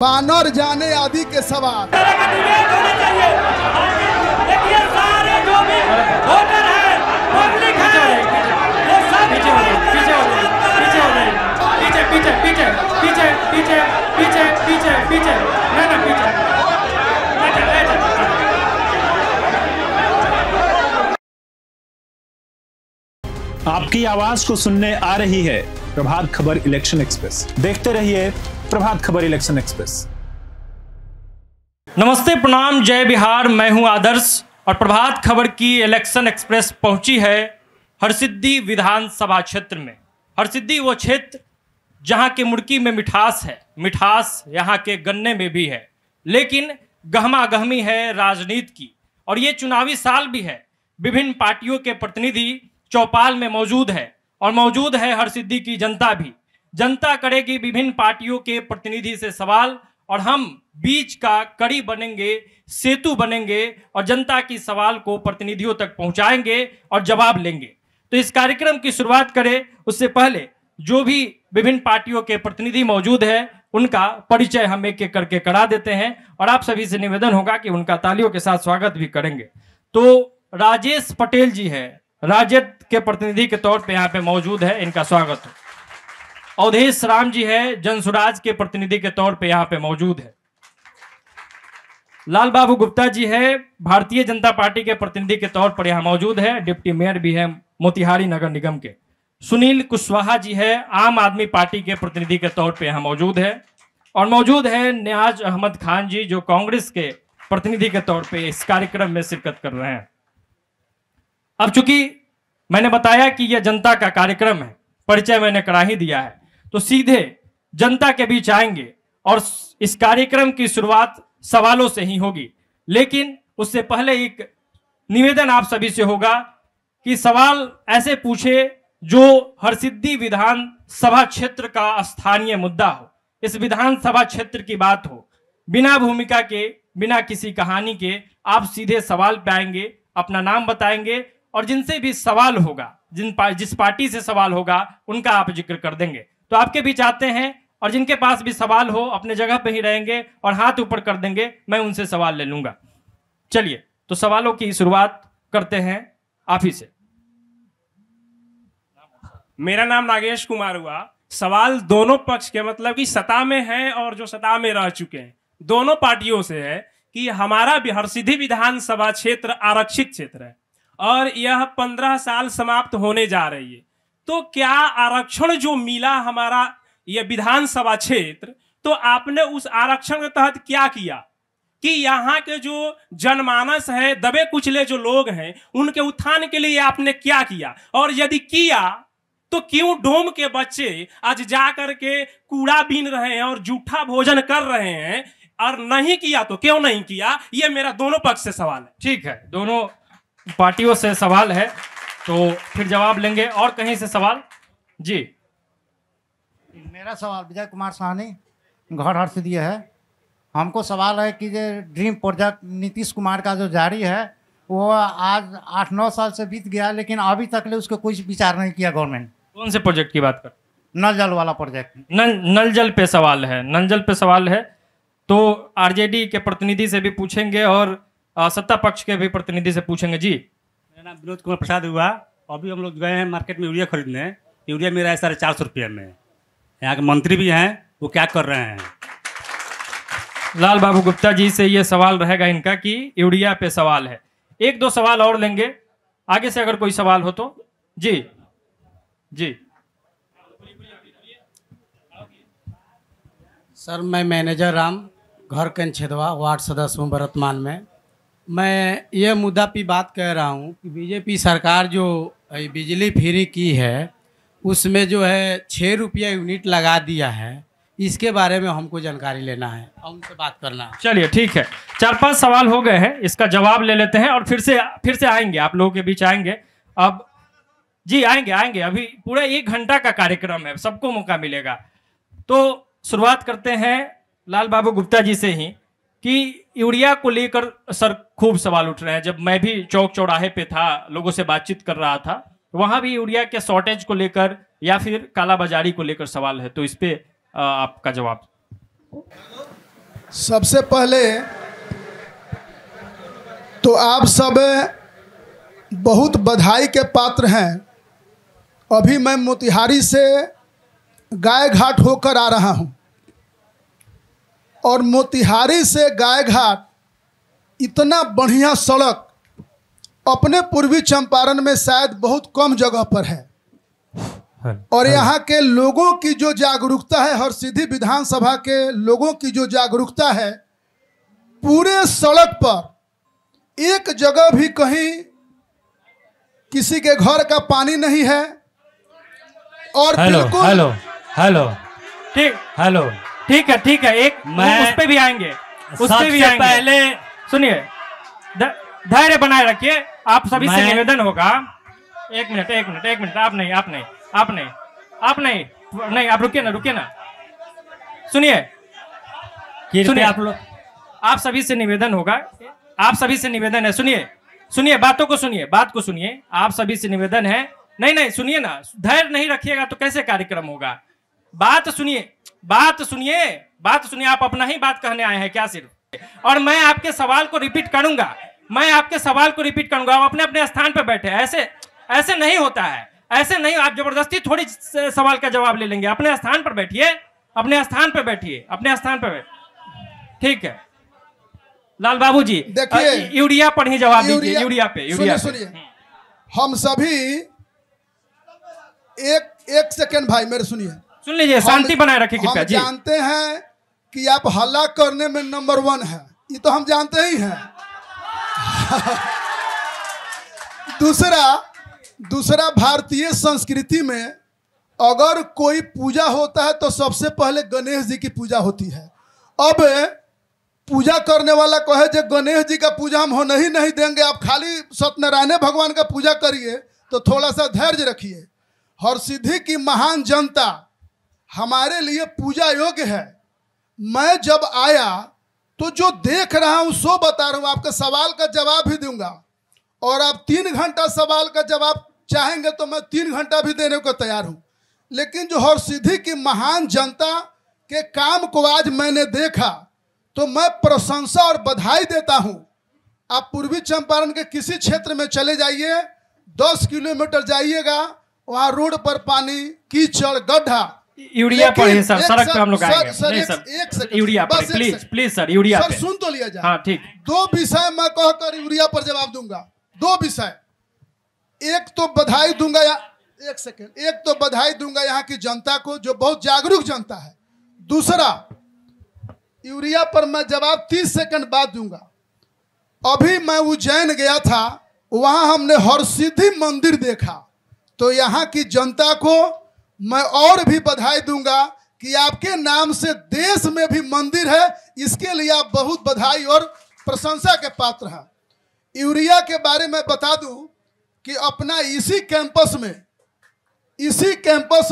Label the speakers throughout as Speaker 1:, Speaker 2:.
Speaker 1: बानर जाने आदि के सवाल।
Speaker 2: आपकी आवाज को सुनने आ रही है प्रभात खबर इलेक्शन एक्सप्रेस। देखते रहिए प्रभात खबर इलेक्शन एक्सप्रेस।
Speaker 3: नमस्ते, प्रणाम, जय बिहार। मैं हूं आदर्श और प्रभात खबर की इलेक्शन एक्सप्रेस पहुंची है हरसिद्धि विधानसभा क्षेत्र में। हरसिद्धि वो क्षेत्र जहां के मुर्गी में मिठास है, मिठास यहां के गन्ने में भी है, लेकिन गहमा गहमी है राजनीति की। और ये चुनावी साल भी है। विभिन्न पार्टियों के प्रतिनिधि चौपाल में मौजूद है और मौजूद है हरसिद्धि की जनता भी। जनता करेगी विभिन्न पार्टियों के प्रतिनिधि से सवाल और हम बीच का कड़ी बनेंगे, सेतु बनेंगे और जनता की सवाल को प्रतिनिधियों तक पहुंचाएंगे और जवाब लेंगे। तो इस कार्यक्रम की शुरुआत करें उससे पहले जो भी विभिन्न पार्टियों के प्रतिनिधि मौजूद है उनका परिचय हम एक एक करके करा देते हैं और आप सभी से निवेदन होगा कि उनका तालियों के साथ स्वागत भी करेंगे। तो राजेश पटेल जी है, राजद के प्रतिनिधि के तौर पे यहाँ पे मौजूद है, इनका स्वागत हो। अवधेश राम जी है, जनसुराज के प्रतिनिधि के तौर पे यहाँ पे मौजूद है। लाल बाबू गुप्ता जी है, भारतीय जनता पार्टी के प्रतिनिधि के तौर पर यहाँ मौजूद है, डिप्टी मेयर भी है मोतिहारी नगर निगम के। सुनील कुशवाहा जी है, आम आदमी पार्टी के प्रतिनिधि के तौर पे यहाँ मौजूद है। और मौजूद है नियाज अहमद खान जी, जो कांग्रेस के प्रतिनिधि के तौर पे इस कार्यक्रम में शिरकत कर रहे हैं। अब चूंकि मैंने बताया कि यह जनता का कार्यक्रम है, परिचय मैंने करा ही दिया है, तो सीधे जनता के बीच आएंगे और इस कार्यक्रम की शुरुआत सवालों से ही होगी। लेकिन उससे पहले एक निवेदन आप सभी से होगा कि सवाल ऐसे पूछे जो हरसिद्धि विधानसभा क्षेत्र का स्थानीय मुद्दा हो, इस विधानसभा क्षेत्र की बात हो। बिना भूमिका के, बिना किसी कहानी के आप सीधे सवाल पे आएंगे, अपना नाम बताएंगे और जिनसे भी सवाल होगा, जिस पार्टी से सवाल होगा उनका आप जिक्र कर देंगे। तो आपके बीच आते हैं और जिनके पास भी सवाल हो अपने जगह पे ही रहेंगे और हाथ ऊपर कर देंगे, मैं उनसे सवाल ले लूंगा। चलिए, तो सवालों की शुरुआत करते हैं आप ही से।
Speaker 4: मेरा नाम नागेश कुमार हुआ। सवाल दोनों पक्ष के, मतलब कि सत्ता में है और जो सत्ता में रह चुके हैं, दोनों पार्टियों से है कि हमारा हरसिद्धि विधानसभा क्षेत्र आरक्षित क्षेत्र है और यह 15 साल समाप्त होने जा रही है। तो क्या आरक्षण जो मिला हमारा यह विधानसभा क्षेत्र, तो आपने उस आरक्षण के तहत क्या किया कि यहाँ के जो जनमानस है, दबे कुचले जो लोग हैं, उनके उत्थान के लिए आपने क्या किया? और यदि किया तो क्यों डोम के बच्चे आज जा करके कूड़ा बीन रहे हैं और जूठा भोजन कर रहे हैं? और नहीं किया तो क्यों नहीं किया? ये मेरा दोनों पक्ष से सवाल है।
Speaker 3: ठीक है, दोनों पार्टियों से सवाल है तो फिर जवाब लेंगे। और कहीं से सवाल? जी,
Speaker 5: मेरा सवाल विजय कुमार साहनी, घर हरसिद्धि है। हमको सवाल है कि जो ड्रीम प्रोजेक्ट नीतीश कुमार का जो जारी है वो आज 8-9 साल से बीत गया, लेकिन अभी तक ले उसको कोई विचार नहीं किया गवर्नमेंट।
Speaker 3: कौन से प्रोजेक्ट की बात कर?
Speaker 5: नल जल वाला प्रोजेक्ट।
Speaker 3: नल जल पे सवाल है, नल जल पे सवाल है तो आरजेडी के प्रतिनिधि से भी पूछेंगे और सत्ता पक्ष के भी प्रतिनिधि से पूछेंगे। जी,
Speaker 6: मेरा नाम विनोद कुमार प्रसाद हुआ। अभी हम लोग गए हैं मार्केट में यूरिया खरीदने। यूरिया मेरा है 450 रुपये में। यहाँ के मंत्री भी हैं, वो क्या कर रहे हैं?
Speaker 3: लाल बाबू गुप्ता जी से ये सवाल रहेगा इनका कि यूरिया पे सवाल है। एक दो सवाल और लेंगे आगे से अगर कोई सवाल हो तो। जी जी
Speaker 7: सर, मैं मैनेजर राम, घर कंछेदवा, वार्ड सदस्य हूँ वर्तमान में। मैं ये मुद्दा पे बात कह रहा हूँ कि बीजेपी सरकार जो बिजली फ्री की है उसमें जो है 6 रुपया यूनिट लगा दिया है, इसके बारे में हमको जानकारी लेना है और उनसे बात करना है।
Speaker 3: चलिए, ठीक है, 4-5 सवाल हो गए हैं, इसका जवाब ले लेते हैं और फिर से आएंगे, आप लोगों के बीच आएंगे। अब जी आएंगे, अभी पूरा 1 घंटा का कार्यक्रम है, सबको मौका मिलेगा। तो शुरुआत करते हैं लाल बाबू गुप्ता जी से ही कि यूरिया को लेकर सर खूब सवाल उठ रहे हैं। जब मैं भी चौक चौराहे पे था, लोगों से बातचीत कर रहा था, वहां भी यूरिया के शॉर्टेज को लेकर या फिर कालाबाजारी को लेकर सवाल है, तो इस पे आपका जवाब।
Speaker 1: सबसे पहले तो आप सब बहुत बधाई के पात्र हैं। अभी मैं मोतिहारी से गाय घाट होकर आ रहा हूं और मोतिहारी से गाय घाट इतना बढ़िया सड़क अपने पूर्वी चंपारण में शायद बहुत कम जगह पर है। और यहाँ के लोगों की जो जागरूकता है, हरसिद्धि विधानसभा के लोगों की जो जागरूकता है, पूरे सड़क पर एक जगह भी कहीं किसी के घर का पानी नहीं है। और
Speaker 3: हेलो ठीक है एक उस पे भी आएंगे, उस पे भी आएंगे। पहले सुनिए, धैर्य बनाए रखिए। आप सभी से निवेदन होगा। एक मिनट आप नहीं आप रुकिए ना सुनिए आप लोग, आप सभी से निवेदन होगा, आप सभी से निवेदन है। सुनिए बात को सुनिए। आप सभी से निवेदन है। नहीं सुनिए ना, धैर्य नहीं रखिएगा तो कैसे कार्यक्रम होगा। बात सुनिए। आप अपना ही बात कहने आए हैं क्या सिर्फ? और मैं आपके सवाल को रिपीट करूंगा। आप अपने अपने स्थान पर बैठे। ऐसे नहीं होता है, ऐसे नहीं। आप जबरदस्ती थोड़ी सवाल का जवाब ले लेंगे। अपने स्थान पर बैठिए। ठीक है लाल बाबू जी,
Speaker 1: देखिए
Speaker 3: यूरिया पर ही जवाब दीजिए। यूरिया पे
Speaker 1: सुनिए, हम सभी एक सेकंड भाई मेरे सुन
Speaker 3: लीजिए, शांति बनाए रखिए कृपया जी।
Speaker 1: जानते हैं कि आप हल्ला करने में नंबर 1 है, ये तो हम जानते ही हैं। दूसरा भारतीय संस्कृति में अगर कोई पूजा होता है तो सबसे पहले गणेश जी की पूजा होती है। अब पूजा करने वाला कहे जो गणेश जी का पूजा हम होने ही नहीं देंगे, आप खाली सत्यनारायण भगवान का पूजा करिए, तो थोड़ा सा धैर्य रखिए। हरसिद्धि की महान जनता हमारे लिए पूजा योग्य है। मैं जब आया तो जो देख रहा हूं सो बता रहा हूं। आपके सवाल का जवाब भी दूंगा और आप 3 घंटा सवाल का जवाब चाहेंगे तो मैं 3 घंटा भी देने को तैयार हूं। लेकिन जो हरसिद्धि की महान जनता के काम को आज मैंने देखा तो मैं प्रशंसा और बधाई देता हूं। आप पूर्वी चंपारण के किसी क्षेत्र में चले जाइए, 10 किलोमीटर जाइएगा, वहां रोड पर पानी, कीचड़, गड्ढा।
Speaker 3: यूरिया पर ही सर, सड़क पे हम लोग आएंगे। नहीं सर, यूरिया पर प्लीज सर, यूरिया
Speaker 1: सर
Speaker 3: पे
Speaker 1: सुन तो लिया जाए।
Speaker 3: हाँ ठीक।
Speaker 1: 2 विषय मैं कहकर यूरिया पर जवाब दूंगा। 2 विषय, एक तो बधाई दूंगा एक तो बधाई दूंगा यहाँ की जनता को जो बहुत जागरूक जनता है। दूसरा, यूरिया पर मैं जवाब 30 सेकंड बाद दूंगा। अभी मैं उज्जैन गया था, वहां हमने हरसिद्धि मंदिर देखा, तो यहाँ की जनता को मैं और भी बधाई दूंगा कि आपके नाम से देश में भी मंदिर है। इसके लिए आप बहुत बधाई और प्रशंसा के पात्र हैं। यूरिया के बारे में बता दूं कि अपना इसी कैंपस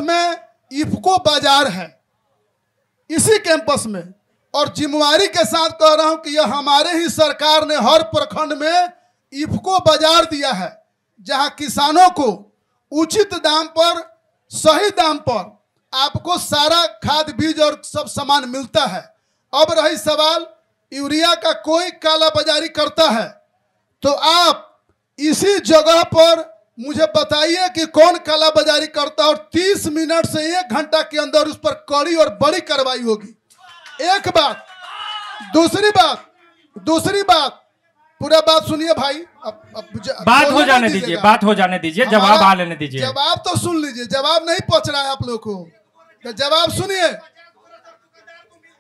Speaker 1: में इफको बाजार है, इसी कैंपस में। और जिम्मेवारी के साथ कह रहा हूं कि यह हमारे ही सरकार ने हर प्रखंड में इफको बाजार दिया है, जहां किसानों को उचित दाम पर, सही दाम पर आपको सारा खाद बीज और सब सामान मिलता है। अब रही सवाल यूरिया का, कोई काला बाजारी करता है तो आप इसी जगह पर मुझे बताइए कि कौन काला बाजारी करता है, और 30 मिनट से 1 घंटा के अंदर उस पर कड़ी और बड़ी कार्रवाई होगी। एक बात। दूसरी बात, पूरा बात सुनिए भाई।
Speaker 3: बात हो जाने दीजिए, जवाब आ लेने दीजिए।
Speaker 1: जवाब तो सुन लीजिए, जवाब नहीं पहुंच रहा है आप लोग को, तो जवाब सुनिए।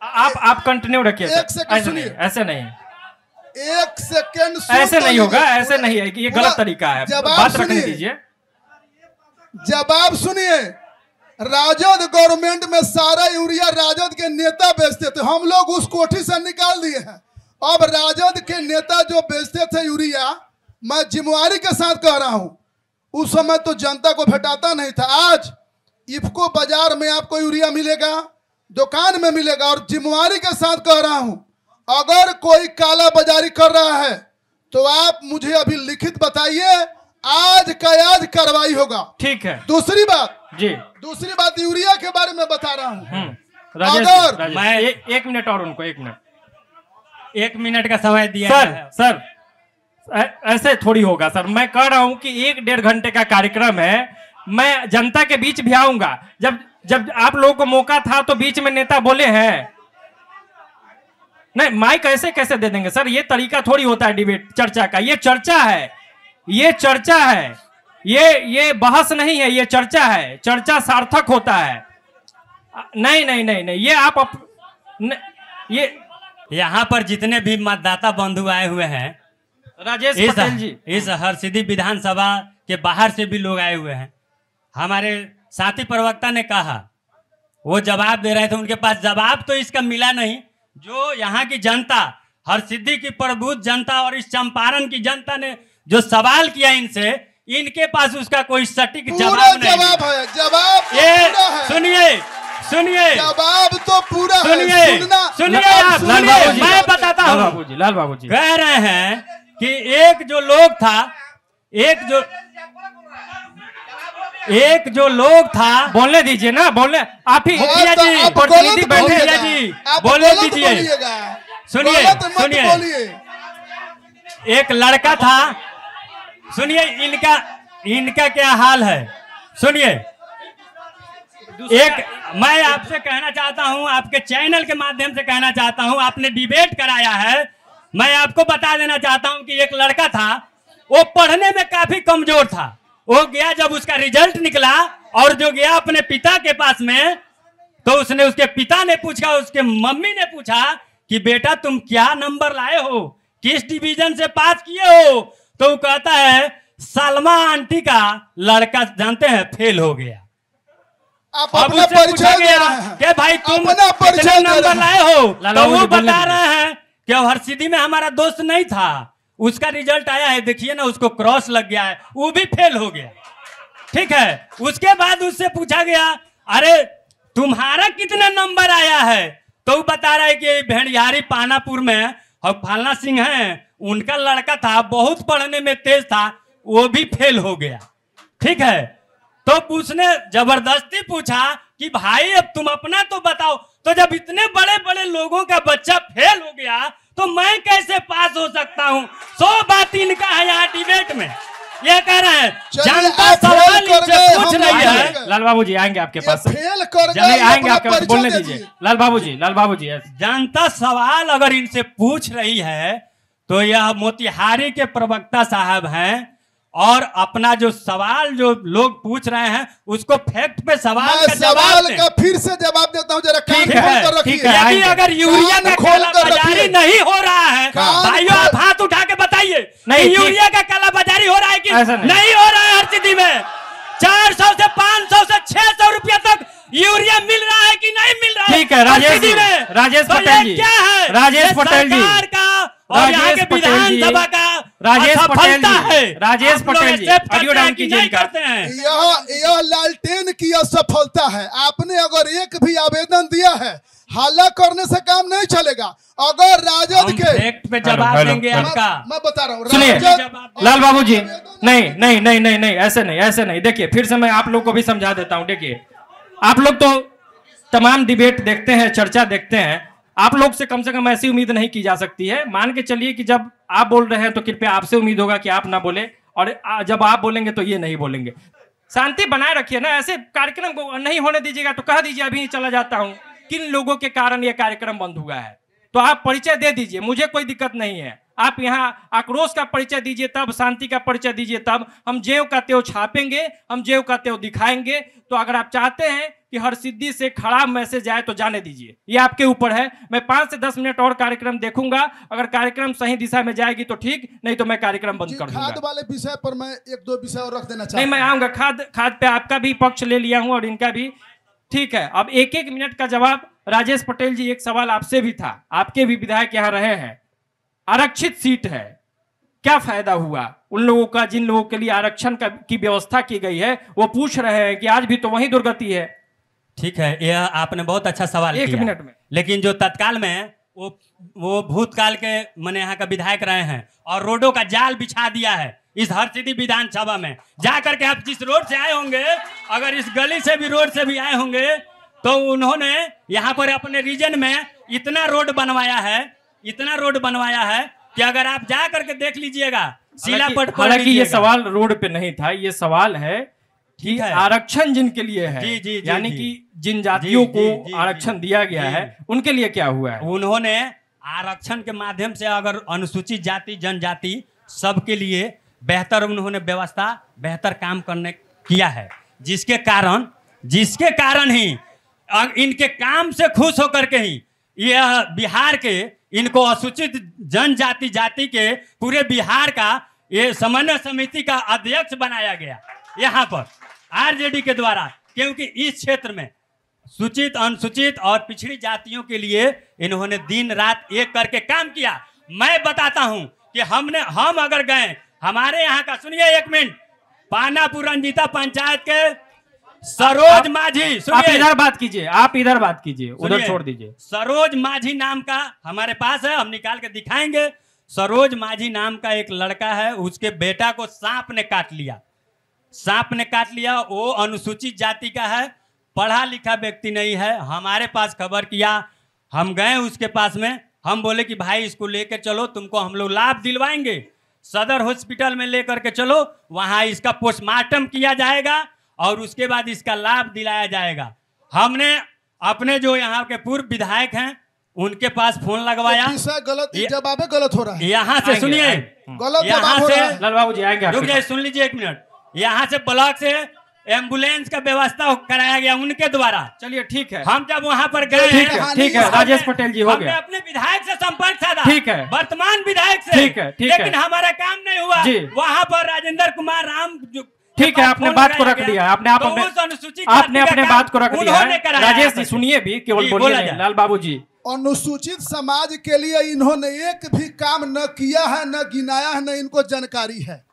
Speaker 3: आप कंटिन्यू रखिए।
Speaker 1: 1 सेकंड सुनिए।
Speaker 3: ऐसे नहीं,
Speaker 1: 1 सेकंड
Speaker 3: ऐसे नहीं होगा, ऐसे नहीं है कि ये गलत तरीका है। बात रखने दीजिए।
Speaker 1: जवाब सुनिए। राजद गवर्नमेंट में सारा यूरिया राजद के नेता बेचते थे, हम लोग उस कोठी से निकाल दिए हैं। अब राजद के नेता जो बेचते थे यूरिया, मैं जिम्मेवारी के साथ कह रहा हूं, उस समय तो जनता को भेटाता नहीं था। आज इफको बाजार में आपको यूरिया मिलेगा, दुकान में मिलेगा। और जिम्मेवारी के साथ कह रहा हूं, अगर कोई काला बाजारी कर रहा है तो आप मुझे अभी लिखित बताइए, आज का आज कार्रवाई होगा।
Speaker 3: ठीक है।
Speaker 1: दूसरी बात यूरिया के बारे में बता रहा हूं।
Speaker 3: राजेश, मैं 1 मिनट और उनको 1 मिनट।
Speaker 6: 1 मिनट का समय दिया
Speaker 3: सर
Speaker 6: है।
Speaker 3: सर ऐसे थोड़ी होगा सर। मैं कह रहा हूं कि 1-1.5 घंटे का कार्यक्रम है, मैं जनता के बीच भी आऊंगा। जब जब आप लोगों को मौका था तो बीच में नेता बोले हैं। नहीं, माइक ऐसे कैसे दे देंगे सर? ये तरीका थोड़ी होता है डिबेट चर्चा का। ये चर्चा है, ये चर्चा है, ये बहस नहीं है, ये चर्चा है। चर्चा सार्थक होता है। नहीं नहीं नहीं नहीं, ये आप ये
Speaker 6: यहाँ पर जितने भी मतदाता बंधु आए हुए हैं,
Speaker 3: राजेश पटेल जी,
Speaker 6: इस हरसिद्धि विधानसभा के बाहर से भी लोग आए हुए हैं। हमारे साथी प्रवक्ता ने कहा, वो जवाब दे रहे थे, उनके पास जवाब तो इसका मिला नहीं। जो यहाँ की जनता, हरसिद्धि की प्रबुद्ध जनता और इस चंपारण की जनता ने जो सवाल किया इनसे, इनके पास उसका कोई सटीक जवाब नहीं।
Speaker 1: जवाब है, जवाब
Speaker 6: ये सुनिए सुनिए,
Speaker 1: जवाब तो पूरा
Speaker 6: सुनिए सुनिए आप, मैं बताता हूँ।
Speaker 3: लाल बाबू जी
Speaker 6: कह रहे हैं कि एक जो लोग था, एक जो लोग था,
Speaker 3: बोलने दीजिए ना, बोलने आप ही
Speaker 6: मुखिया जी,
Speaker 3: प्रतिनिधि बैठे
Speaker 6: मुखिया जी बोलने दीजिए। सुनिए सुनिए, एक लड़का था, सुनिए इनका क्या हाल है, सुनिए। एक मैं आपसे कहना चाहता हूं, आपके चैनल के माध्यम से कहना चाहता हूं, आपने डिबेट कराया है, मैं आपको बता देना चाहता हूं कि एक लड़का था, वो पढ़ने में काफी कमजोर था। वो गया, जब उसका रिजल्ट निकला और जो गया अपने पिता के पास में, तो उसने, उसके पिता ने पूछा, उसके मम्मी ने पूछा कि बेटा तुम क्या नंबर लाए हो, किस डिवीजन से पास किए हो? तो वो कहता है सलमा आंटी का लड़का जानते हैं फेल हो गया।
Speaker 1: आप अपना परिचय दे रहे हैं
Speaker 6: कि भाई तुम कितने नंबर लाए हो? तो वो बता रहे हैं कि हरसिद्धि में हमारा दोस्त नहीं था, उसका रिजल्ट आया है, देखिए ना उसको क्रॉस लग गया है, वो भी फेल हो गया। ठीक है, उसके बाद उससे पूछा गया, अरे तुम्हारा कितना नंबर आया है? तो वो बता रहा है कि भेड़ियारी पानापुर में फलना सिंह है, उनका लड़का था, बहुत पढ़ने में तेज था, वो भी फेल हो गया। ठीक है, तो उसने जबरदस्ती पूछा कि भाई अब तुम अपना तो बताओ। तो जब इतने बड़े बड़े लोगों का बच्चा फेल हो गया तो मैं कैसे पास हो सकता हूं? 100 बात इनका है यहाँ डिबेट में। ये कह रहे हैं जनता सवाल इनसे पूछ रही है।
Speaker 3: लाल बाबू जी आएंगे आपके पास,
Speaker 1: फेल कर
Speaker 3: नहीं आएंगे आपके पास, बोलने दीजिए। लाल बाबू जी
Speaker 6: जनता सवाल अगर इनसे पूछ रही है तो यह मोतिहारी के प्रवक्ता साहब हैं, और अपना जो सवाल जो लोग पूछ रहे हैं उसको फैक्ट पे सवाल
Speaker 1: का फिर से जवाब देता हूं, जरा कान खोल कर रखिए।
Speaker 6: यदि अगर यूरिया का कालाबाजारी नहीं हो रहा है, भाइयों आप हाथ उठा के बताइए, नहीं यूरिया का कालाबाजारी हो रहा है कि नहीं हो रहा है? हरसिद्धि में 400 से 500 से 600 रुपया तक यूरिया मिल रहा है कि नहीं मिल रहा है?
Speaker 3: ठीक है, राजेश पटेल जी,
Speaker 6: क्या है?
Speaker 3: राजेश पटेल जी,
Speaker 6: सरकार का और यहाँ के विधानसभा का
Speaker 3: राजेश पटेल जी,
Speaker 6: ऑडियो डाउन कीजिए इनका।
Speaker 1: यह लालटेन की असफलता है। आपने अगर एक भी आवेदन दिया है, हल्ला करने से काम नहीं चलेगा। अगर राजद के
Speaker 6: फैक्ट पे जवाब देंगे आपका,
Speaker 1: मैं बता रहा हूँ।
Speaker 3: सुनिए लाल बाबू जी, नहीं ऐसे नहीं। देखिए फिर से मैं आप लोग को भी समझा देता हूँ। देखिए आप लोग तो तमाम डिबेट देखते हैं, चर्चा देखते हैं, आप लोग से कम ऐसी उम्मीद नहीं की जा सकती है। मान के चलिए कि जब आप बोल रहे हैं तो कृपया आपसे उम्मीद होगा कि आप ना बोले, और जब आप बोलेंगे तो ये नहीं बोलेंगे। शांति बनाए रखिए ना, ऐसे कार्यक्रम को नहीं होने दीजिएगा तो कह दीजिए अभी चला जाता हूं, किन लोगों के कारण ये कार्यक्रम बंद हुआ है। तो आप परिचय दे दीजिए, मुझे कोई दिक्कत नहीं है। आप यहाँ आक्रोश का परिचय दीजिए, तब शांति का परिचय दीजिए, तब हम ज्यों का त्यों छापेंगे, हम ज्यों का त्यों दिखाएंगे। तो अगर आप चाहते हैं कि हरसिद्धि से खराब मैसेज आए तो जाने दीजिए, ये आपके ऊपर है। मैं 5 से 10 मिनट और कार्यक्रम देखूंगा, अगर कार्यक्रम सही दिशा में जाएगी तो ठीक, नहीं तो मैं कार्यक्रम बंद कर दूंगा।
Speaker 1: खाद वाले विषय पर मैं 1-2 विषय और रख देना चाहता हूं।
Speaker 3: नहीं, मैं आऊंगा। खाद पे आपका भी पक्ष ले लिया हूं और इनका भी। ठीक है, अब 1-1 मिनट का जवाब। राजेश पटेल जी, एक सवाल आपसे भी था, आपके भी विधायक यहाँ रहे हैं। आरक्षित सीट है, क्या फायदा हुआ उन लोगों का जिन लोगों के लिए आरक्षण की व्यवस्था की गई है? वो पूछ रहे हैं कि आज भी तो वही दुर्गति है।
Speaker 6: ठीक है, यह आपने बहुत अच्छा सवाल किया।
Speaker 3: 1 मिनट में,
Speaker 6: लेकिन जो तत्काल में वो भूतकाल के मैंने यहाँ का विधायक रहे हैं और रोडों का जाल बिछा दिया है इस हरसिद्धि विधानसभा में। जाकर के आप जिस रोड से आए होंगे, अगर इस गली से भी रोड से भी आए होंगे, तो उन्होंने यहाँ पर अपने रीजन में इतना रोड बनवाया है, इतना रोड बनवाया है कि अगर आप जा करके देख लीजिएगा, शिलापट पर
Speaker 3: हालांकि ये सवाल रोड पे नहीं था, ये सवाल है कि आरक्षण जिनके लिए है, यानी कि जिन जातियों को आरक्षण दिया गया है उनके लिए क्या हुआ है।
Speaker 6: उन्होंने आरक्षण के माध्यम से अगर अनुसूचित जाति जनजाति सबके लिए बेहतर उन्होंने व्यवस्था, बेहतर काम करने किया है, जिसके कारण ही इनके काम से खुश होकर के ही यह बिहार के इनको अनुसूचित जनजाति जाति के पूरे बिहार का ये समन्वय समिति का अध्यक्ष बनाया गया यहाँ पर आरजेडी के द्वारा, क्योंकि इस क्षेत्र में सूचित अनुसूचित और पिछड़ी जातियों के लिए इन्होंने दिन रात एक करके काम किया। मैं बताता हूं कि हम अगर गए हमारे यहाँ का, सुनिए एक मिनट, पानापुर रंजीता पंचायत के सरोज माझी,
Speaker 3: आप इधर बात कीजिए, आप इधर बात कीजिए, उधर छोड़ दीजिए।
Speaker 6: सरोज माझी नाम का हमारे पास है, हम निकाल के दिखाएंगे। सरोज माझी नाम का एक लड़का है, उसके बेटा को सांप ने काट लिया। वो अनुसूचित जाति का है, पढ़ा लिखा व्यक्ति नहीं है। हमारे पास खबर किया, हम गए उसके पास में, हम बोले कि भाई इसको लेकर चलो, तुमको हम लोग लाभ दिलवाएंगे, सदर हॉस्पिटल में लेकर के चलो, वहां इसका पोस्टमार्टम किया जाएगा और उसके बाद इसका लाभ दिलाया जाएगा। हमने अपने जो यहाँ के पूर्व विधायक हैं उनके पास फोन लगवाया।
Speaker 1: गलत जवाब गलत हो रहा है,
Speaker 6: यहाँ से सुनिए,
Speaker 1: गलत जवाब हो रहा है।
Speaker 3: लाल बाबू जी आएंगे,
Speaker 6: रुक जाइए, सुन लीजिए एक मिनट। यहाँ से ब्लॉक से एम्बुलेंस का व्यवस्था कराया गया उनके द्वारा।
Speaker 3: चलिए ठीक है,
Speaker 6: हम जब वहाँ पर गए,
Speaker 3: ठीक है, राजेश पटेल जी हो गया,
Speaker 6: अपने विधायक से संपर्क साधा,
Speaker 3: ठीक है,
Speaker 6: वर्तमान विधायक से,
Speaker 3: ठीक है,
Speaker 6: लेकिन हमारा काम नहीं हुआ। वहाँ पर राजेंद्र कुमार राम,
Speaker 3: ठीक है, आपने बात को रख दिया, आपने अपने बात को रख दिया है। राजेश जी सुनिए भी, केवल बोलिए। लाल बाबू जी,
Speaker 1: अनुसूचित समाज के लिए इन्होंने एक भी काम न किया है, न गिनाया है, न इनको जानकारी है।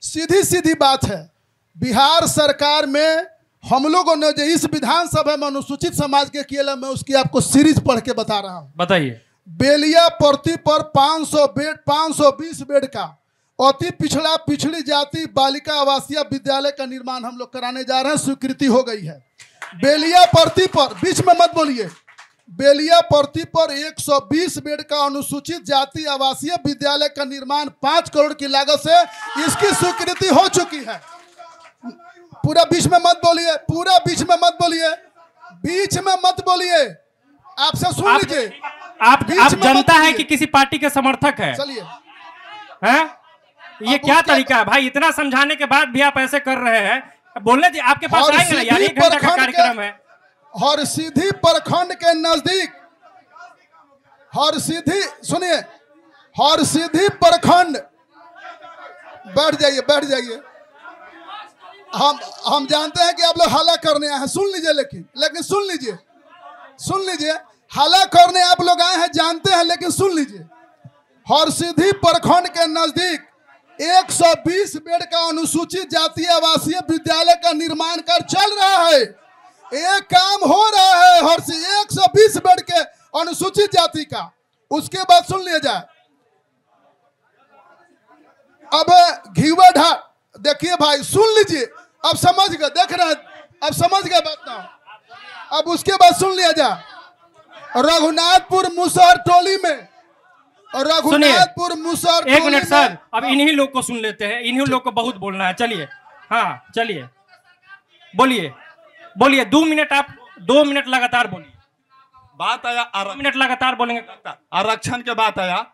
Speaker 1: सीधी सीधी बात है, बिहार सरकार में हम लोगों ने जो इस विधानसभा में अनुसूचित समाज के किया, मैं उसकी आपको सीरीज पढ़ के बता रहा हूँ।
Speaker 3: बताइए।
Speaker 1: बेलिया पर्ती पर 520 बेड का अति पिछड़ा पिछड़ी जाति बालिका आवासीय विद्यालय का निर्माण हम लोग कराने जा रहे हैं, स्वीकृति हो गई है। बेलिया पर्ती पर, बीच में मत बोलिए, बेलिया पर्ती पर 120 बेड का अनुसूचित जाति आवासीय विद्यालय का निर्माण 5 करोड़ की लागत से इसकी स्वीकृति हो चुकी है। पूरा बीच में मत बोलिए, पूरा बीच में मत बोलिए, बीच में मत बोलिए, आपसे सुन लीजिए।
Speaker 3: आप जनता है कि किसी पार्टी के समर्थक है?
Speaker 1: चलिए,
Speaker 3: हैं? ये क्या तरीका है भाई? इतना समझाने के बाद भी आप ऐसे कर रहे हैं। बोलने जी, आपके पास आएंगे ना यार, 1 घंटा का कार्यक्रम है।
Speaker 1: हरसिद्धि प्रखंड के नजदीक, हरसिद्धि, सुनिए, हरसिद्धि प्रखंड, बैठ जाइए। हम जानते हैं कि आप लोग हल्ला करने आए हैं, सुन लीजिए, लेकिन सुन लीजिए, हल्ला करने आप लोग आए हैं जानते हैं, लेकिन सुन लीजिए। हरसिद्धि प्रखंड के नजदीक 120 बेड का अनुसूचित जाति आवासीय विद्यालय का निर्माण कार्य चल रहा है। एक काम हो रहा है हर 120 बेड के अनुसूचित जाति का। उसके बाद सुन लिया जाए, अब घीवा ढा, देखिए भाई, सुन लीजिए, अब समझ गए, देख रहे हैं, अब समझ गए बात ना। अब उसके बाद सुन लिया जाए, रघुनाथपुर मुसहर टोली में, रघुनाथपुर मुसहर,
Speaker 3: एक मिनट सर, अब इन्हीं लोग को सुन लेते हैं, इन्हीं लोग को बहुत बोलना है। चलिए, हाँ चलिए, बोलिए 2 मिनट, आप 2 मिनट लगातार बोलिए।
Speaker 8: बात आया
Speaker 3: 2 मिनट लगातार बोलेंगे।
Speaker 8: आरक्षण के बात आया,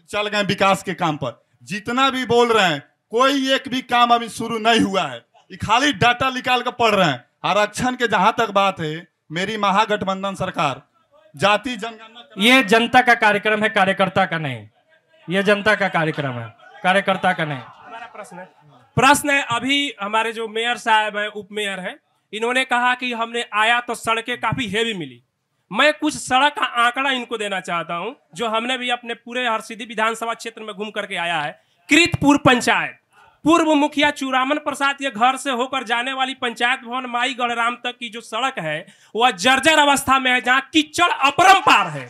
Speaker 8: चल गए विकास के काम पर। जितना भी बोल रहे हैं, कोई एक भी काम अभी शुरू नहीं हुआ है, खाली डाटा निकाल कर पढ़ रहे हैं। आरक्षण के जहां तक बात है, मेरी महागठबंधन सरकार जाति जनगणना,
Speaker 3: ये जनता का कार्यक्रम है, कार्यकर्ता का नहीं। ये जनता का कार्यक्रम है, कार्यकर्ता का नहीं।
Speaker 4: हमारा प्रश्न है, अभी हमारे जो मेयर साहब है, उप मेयर है, इन्होंने कहा कि हमने आया तो सड़कें काफी हेवी मिली। मैं कुछ सड़क का आंकड़ा इनको देना चाहता हूं, जो हमने भी अपने पूरे हरसिद्धि विधानसभा क्षेत्र में घूम करके आया है। कृतपुर पंचायत, पूर्व मुखिया चूरामन प्रसाद के घर से होकर जाने वाली पंचायत भवन माई गढ़राम तक की जो सड़क है वह जर्जर अवस्था में है, जहां कीचड़ अपरंपार है।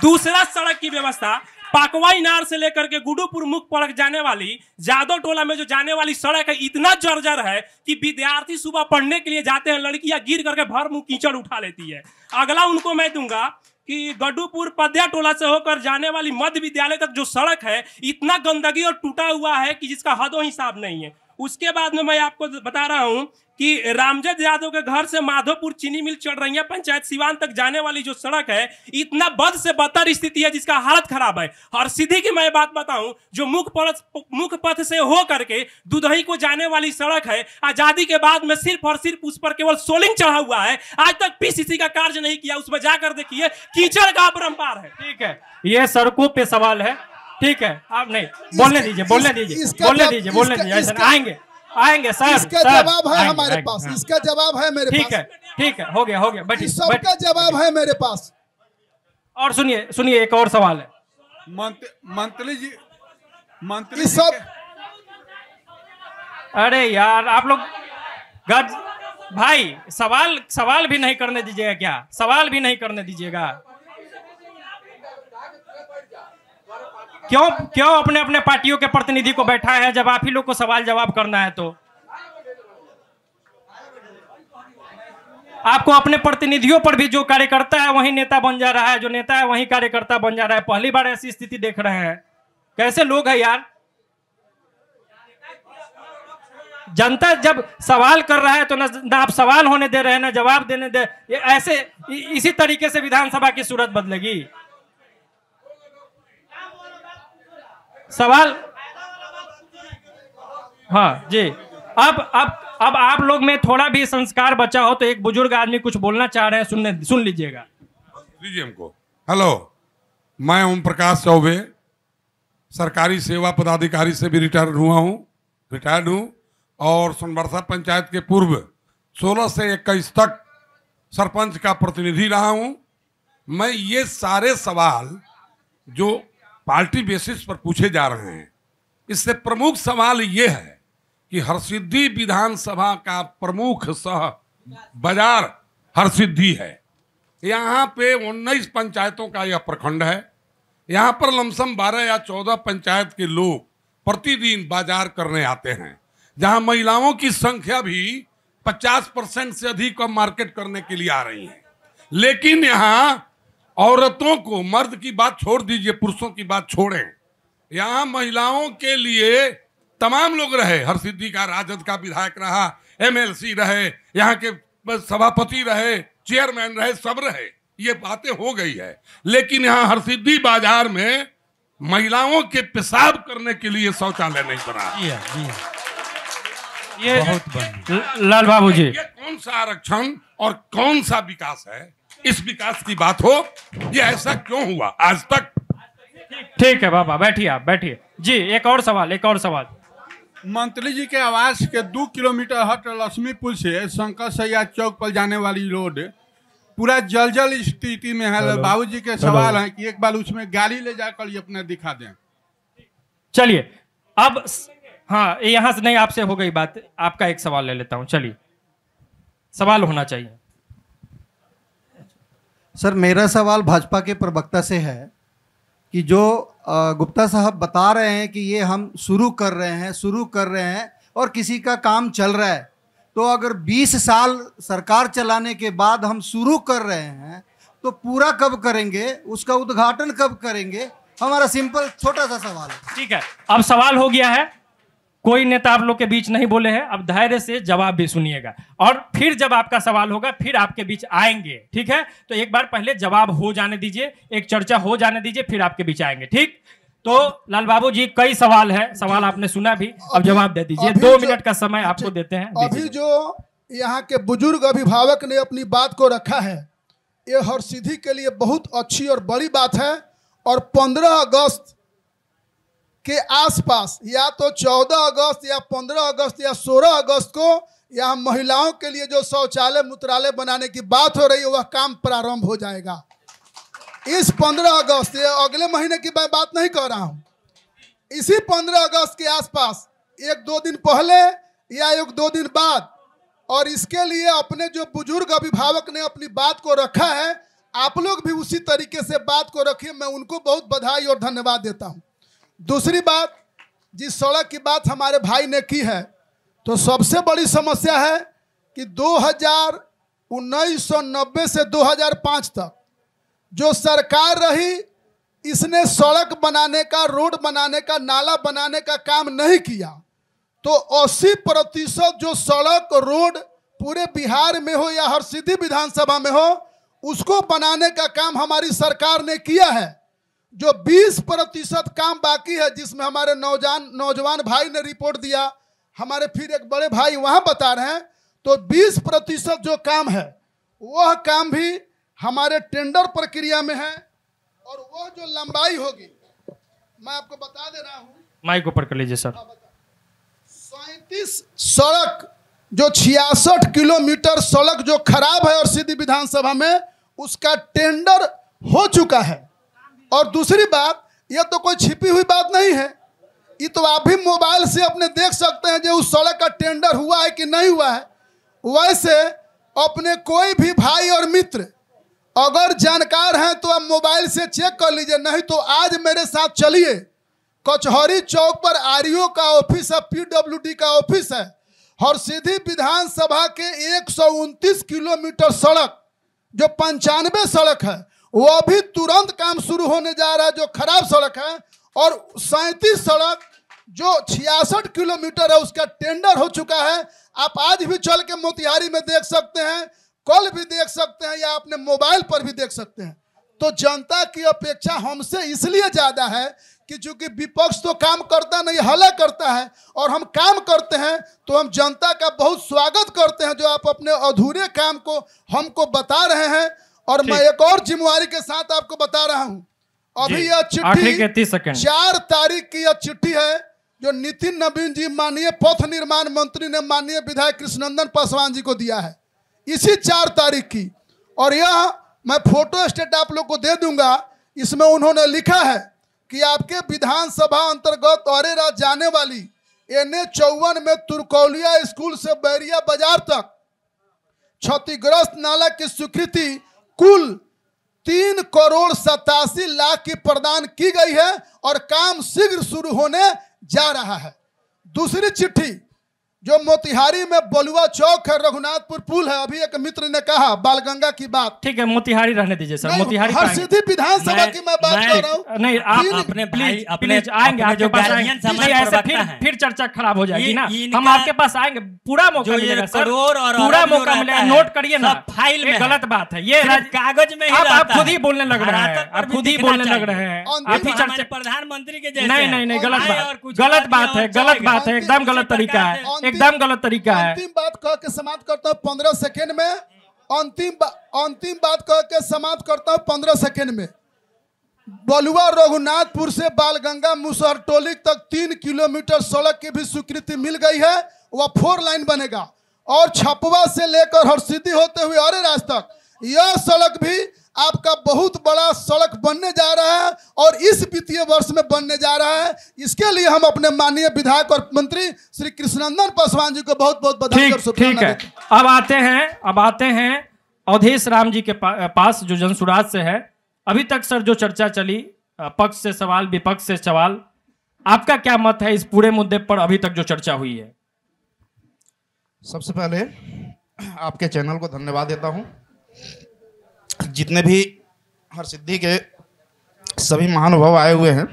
Speaker 4: दूसरा सड़क की व्यवस्था पाकवा इनार से लेकर के गुडूपुर मुख पड़क जाने वाली जादव टोला में जो जाने वाली सड़क है, इतना जर्जर है कि विद्यार्थी सुबह पढ़ने के लिए जाते हैं, लड़कियां गिर करके भर मुंह कीचड़ उठा लेती है। अगला उनको मैं दूंगा कि गड्डूपुर पद्या टोला से होकर जाने वाली मध्य विद्यालय तक जो सड़क है इतना गंदगी और टूटा हुआ है कि जिसका हदों हिसाब नहीं है। उसके बाद में मैं आपको बता रहा हूं कि रामजद यादव के घर से माधोपुर चीनी मिल चढ़ रही है पंचायत सिवान तक जाने वाली जो सड़क है इतना बद से बदतर स्थिति है जिसका हालत खराब है। और सीधी की मैं बात बताऊं, जो मुख्य पथ से हो करके दुधही को जाने वाली सड़क है, आजादी के बाद में सिर्फ और सिर्फ उस पर केवल सोलिंग चढ़ा हुआ है, आज तक पीसीसी का कार्य नहीं किया। उसमें जाकर देखिए कीचड़ का अपरंपार है।
Speaker 3: ठीक है, ये सड़कों पे सवाल है। ठीक है, आप नहीं बोलने दीजिए, बोलने दीजिए, बोलने दीजिए, बोलने दीजिए। आएंगे सर,
Speaker 1: इसका जवाब है हमारे पास, इसका जवाब है मेरे पास।
Speaker 3: ठीक है, ठीक है, हो गया बैठिए।
Speaker 1: सबका जवाब है मेरे पास।
Speaker 3: और सुनिए एक और सवाल है।
Speaker 1: मंत्री सब,
Speaker 3: अरे यार आप लोग भाई सवाल भी नहीं करने दीजिएगा क्या? सवाल भी नहीं करने दीजिएगा? क्यों अपने अपने पार्टियों के प्रतिनिधि को बैठा है जब आप ही लोग को सवाल जवाब करना है? तो आपको अपने प्रतिनिधियों पर भी जो कार्यकर्ता है वही नेता बन जा रहा है, जो नेता है वही कार्यकर्ता बन जा रहा है। पहली बार ऐसी स्थिति देख रहे हैं। कैसे लोग हैं यार? जनता जब सवाल कर रहा है तो ना आप सवाल होने दे रहे हैं, ना जवाब देने दे। ऐसे इसी तरीके से विधानसभा की सूरत बदलेगी। सवाल, हाँ जी। अब आप लोग में थोड़ा भी संस्कार बचा हो तो एक बुजुर्ग आदमी कुछ बोलना चाह रहे हैं, सुन लीजिएगा।
Speaker 9: दीजिए हमको। हेलो, मैं ओम प्रकाश चौबे, सरकारी सेवा पदाधिकारी से भी रिटायर्ड हूँ और सोनबरसा पंचायत के पूर्व 16 से 21 तक सरपंच का प्रतिनिधि रहा हूँ। मैं ये सारे सवाल जो पार्टी बेसिस पर पूछे जा रहे हैं, इससे प्रमुख सवाल ये है कि हरसिद्धि विधानसभा का प्रमुख सह बाजार हरसिद्धि है। यहाँ पे 19 पंचायतों का यह प्रखंड है। यहाँ पर लमसम 12 या 14 पंचायत के लोग प्रतिदिन बाजार करने आते हैं, जहाँ महिलाओं की संख्या भी 50% से अधिक मार्केट करने के लिए आ रही है। लेकिन यहाँ औरतों को, मर्द की बात छोड़ दीजिए, पुरुषों की बात छोड़ें, यहाँ महिलाओं के लिए तमाम लोग रहे। हरसिद्धि का राजद का विधायक रहा, एमएलसी रहे, यहाँ के सभापति रहे, चेयरमैन रहे, सब रहे। ये बातें हो गई है। लेकिन यहाँ हरसिद्धि बाजार में महिलाओं के पेशाब करने के लिए शौचालय नहीं बना।
Speaker 3: ये बहुत लाल बाबू जी,
Speaker 9: ये कौन सा आरक्षण और कौन सा विकास है? इस विकास की बात हो, ये ऐसा क्यों हुआ आज तक?
Speaker 3: ठीक है बाबा, बैठिए, आप बैठिए जी। एक और सवाल।
Speaker 10: मंत्री जी के आवास के 2 किलोमीटर हट लक्ष्मी पुल से शंकर सैयद चौक पर जाने वाली रोड पूरा जल स्थिति में है। बाबू जी के सवाल है कि एक बार उसमें गाड़ी ले जाकर ये अपने दिखा दें।
Speaker 3: चलिए, अब हाँ, यहां से नहीं, आपसे हो गई बात, आपका एक सवाल ले लेता हूं। चलिए, सवाल होना चाहिए।
Speaker 11: सर, मेरा सवाल भाजपा के प्रवक्ता से है कि जो गुप्ता साहब बता रहे हैं कि ये हम शुरू कर रहे हैं और किसी का काम चल रहा है, तो अगर 20 साल सरकार चलाने के बाद हम शुरू कर रहे हैं तो पूरा कब करेंगे, उसका उद्घाटन कब करेंगे? हमारा सिंपल छोटा सा सवाल है।
Speaker 3: ठीक है, अब सवाल हो गया है। कोई नेता आप लोग के बीच नहीं बोले हैं, अब धैर्य से जवाब भी सुनिएगा और फिर जब आपका सवाल होगा फिर आपके बीच आएंगे। ठीक है, तो एक बार पहले जवाब हो जाने दीजिए, एक चर्चा हो जाने दीजिए, फिर आपके बीच आएंगे। ठीक, तो लाल बाबू जी, कई सवाल है, सवाल आपने सुना भी, अब जवाब दे दीजिए। 2 मिनट का समय आपको देते हैं।
Speaker 1: अभी जो यहाँ के बुजुर्ग अभिभावक ने अपनी बात को रखा है, ये हरसिद्धि के लिए बहुत अच्छी और बड़ी बात है। और 15 अगस्त के आसपास, या तो 14 अगस्त या 15 अगस्त या 16 अगस्त को यहाँ महिलाओं के लिए जो शौचालय मूत्रालय बनाने की बात हो रही है, वह काम प्रारंभ हो जाएगा इस 15 अगस्त। ये अगले महीने की मैं बात नहीं कह रहा हूँ, इसी 15 अगस्त के आसपास, 1-2 दिन पहले या 1-2 दिन बाद। और इसके लिए अपने जो बुजुर्ग अभिभावक ने अपनी बात को रखा है, आप लोग भी उसी तरीके से बात को रखिए। मैं उनको बहुत बधाई और धन्यवाद देता हूँ। दूसरी बात, जिस सड़क की बात हमारे भाई ने की है, तो सबसे बड़ी समस्या है कि 1990 से 2005 तक जो सरकार रही इसने सड़क बनाने का, रोड बनाने का, नाला बनाने का काम नहीं किया। तो 80% जो सड़क रोड पूरे बिहार में हो या हरसिद्धि विधानसभा में हो, उसको बनाने का काम हमारी सरकार ने किया है। जो 20% काम बाकी है, जिसमें हमारे नौजवान भाई ने रिपोर्ट दिया, हमारे फिर एक बड़े भाई वहां बता रहे हैं, तो 20% जो काम है वह काम भी हमारे टेंडर प्रक्रिया में है। और वह जो लंबाई होगी, मैं आपको बता दे रहा हूं,
Speaker 3: माइक ऊपर कर लीजिए सर।
Speaker 1: 37 सड़क जो 66 किलोमीटर सड़क जो खराब है और सीधी विधानसभा में, उसका टेंडर हो चुका है। और दूसरी बात, यह तो कोई छिपी हुई बात नहीं है, ये तो आप भी मोबाइल से अपने देख सकते हैं जो उस सड़क का टेंडर हुआ है कि नहीं हुआ है। वैसे अपने कोई भी भाई और मित्र अगर जानकार हैं तो आप मोबाइल से चेक कर लीजिए, नहीं तो आज मेरे साथ चलिए, कचहरी चौक पर आरईओ का ऑफिस है, पीडब्ल्यूडी का ऑफिस है। हरसिद्धि विधानसभा के 129 किलोमीटर सड़क जो 95 सड़क है, वो अभी तुरंत काम शुरू होने जा रहा है, जो खराब सड़क है। और 37 सड़क जो 66 किलोमीटर है, उसका टेंडर हो चुका है। आप आज भी चल के मोतिहारी में देख सकते हैं, कल भी देख सकते हैं, या अपने मोबाइल पर भी देख सकते हैं। तो जनता की अपेक्षा हमसे इसलिए ज्यादा है कि चूंकि विपक्ष तो काम करता नहीं, हल्ला करता है, और हम काम करते हैं, तो हम जनता का बहुत स्वागत करते हैं जो आप अपने अधूरे काम को हमको बता रहे हैं। और मैं एक और जिम्मेवारी के साथ आपको बता रहा हूं, अभी यह चिट्ठी 4 तारीख की यह चिट्ठी है जो नितिन नवीन जी माननीय पथ निर्माण मंत्री ने माननीय विधायक कृष्णनंदन पासवान जी को दिया है, इसी 4 तारीख की। और यह मैं फोटो स्टेट आप लोग को दे दूंगा। इसमें उन्होंने लिखा है कि आपके विधानसभा अंतर्गत औरेरा जाने वाली NH-54 में तुर्कौलिया स्कूल से बैरिया बाजार तक क्षतिग्रस्त नाला की स्वीकृति कुल 3 करोड़ 87 लाख की प्रदान की गई है और काम शीघ्र शुरू होने जा रहा है। दूसरी चिट्ठी जो मोतिहारी में बलुआ चौक है, रघुनाथपुर पुल है, अभी एक मित्र ने कहा बालगंगा की बात,
Speaker 3: ठीक है मोतिहारी रहने दीजिए सर। मोतिहारी
Speaker 1: हरसिद्धि विधानसभा की मैं बात कर रहा हूँ।
Speaker 3: नहीं, आप अपने प्लीज आएंगे, आपके पास आएंगे, ऐसे फिर चर्चा खराब हो जाएगी ना। हम आपके पास आएंगे, पूरा मौका मिलेगा सर, पूरा मौका मिलेगा। नोट करिए ना, फाइल में गलत बात है ये, कागज में आप खुद ही बोलने लग रहे हैं, आप खुद ही बोलने लग रहे हैं। आप ही चर्चा
Speaker 6: प्रधानमंत्री के जैसे
Speaker 3: नहीं, गलत बात है, गलत बात है, एकदम गलत तरीका है, एकदम गलत तरीका है।
Speaker 1: अंतिम बात कह के समाप्त करता हूँ 15 सेकेंड में। अंतिम बात कह के समाप्त करता हूँ 15 सेकेंड में। बलुआ रघुनाथपुर से बालगंगा मुसहर टोली तक 3 किलोमीटर सड़क की भी स्वीकृति मिल गई है, वह 4 लाइन बनेगा। और छपवा से लेकर हरसिद्धि होते हुए औरेराज तक यह सड़क भी आपका बहुत बड़ा सड़क बनने जा रहा है और इस वित्तीय वर्ष में बनने जा रहा है। इसके लिए हम अपने माननीय विधायक और मंत्री श्री कृष्णनंदन पासवान जी को बहुत बहुत बधाई और शुभकामनाएं देते हैं।
Speaker 3: अब आते हैं अवधेश राम जी के पास जो जनसुराज से है। अभी तक सर जो चर्चा चली, पक्ष से सवाल विपक्ष से सवाल, आपका क्या मत है इस पूरे मुद्दे पर अभी तक जो चर्चा हुई है?
Speaker 12: सबसे पहले आपके चैनल को धन्यवाद देता हूं। जितने भी हरसिद्धि के सभी महानुभाव आए हुए हैं,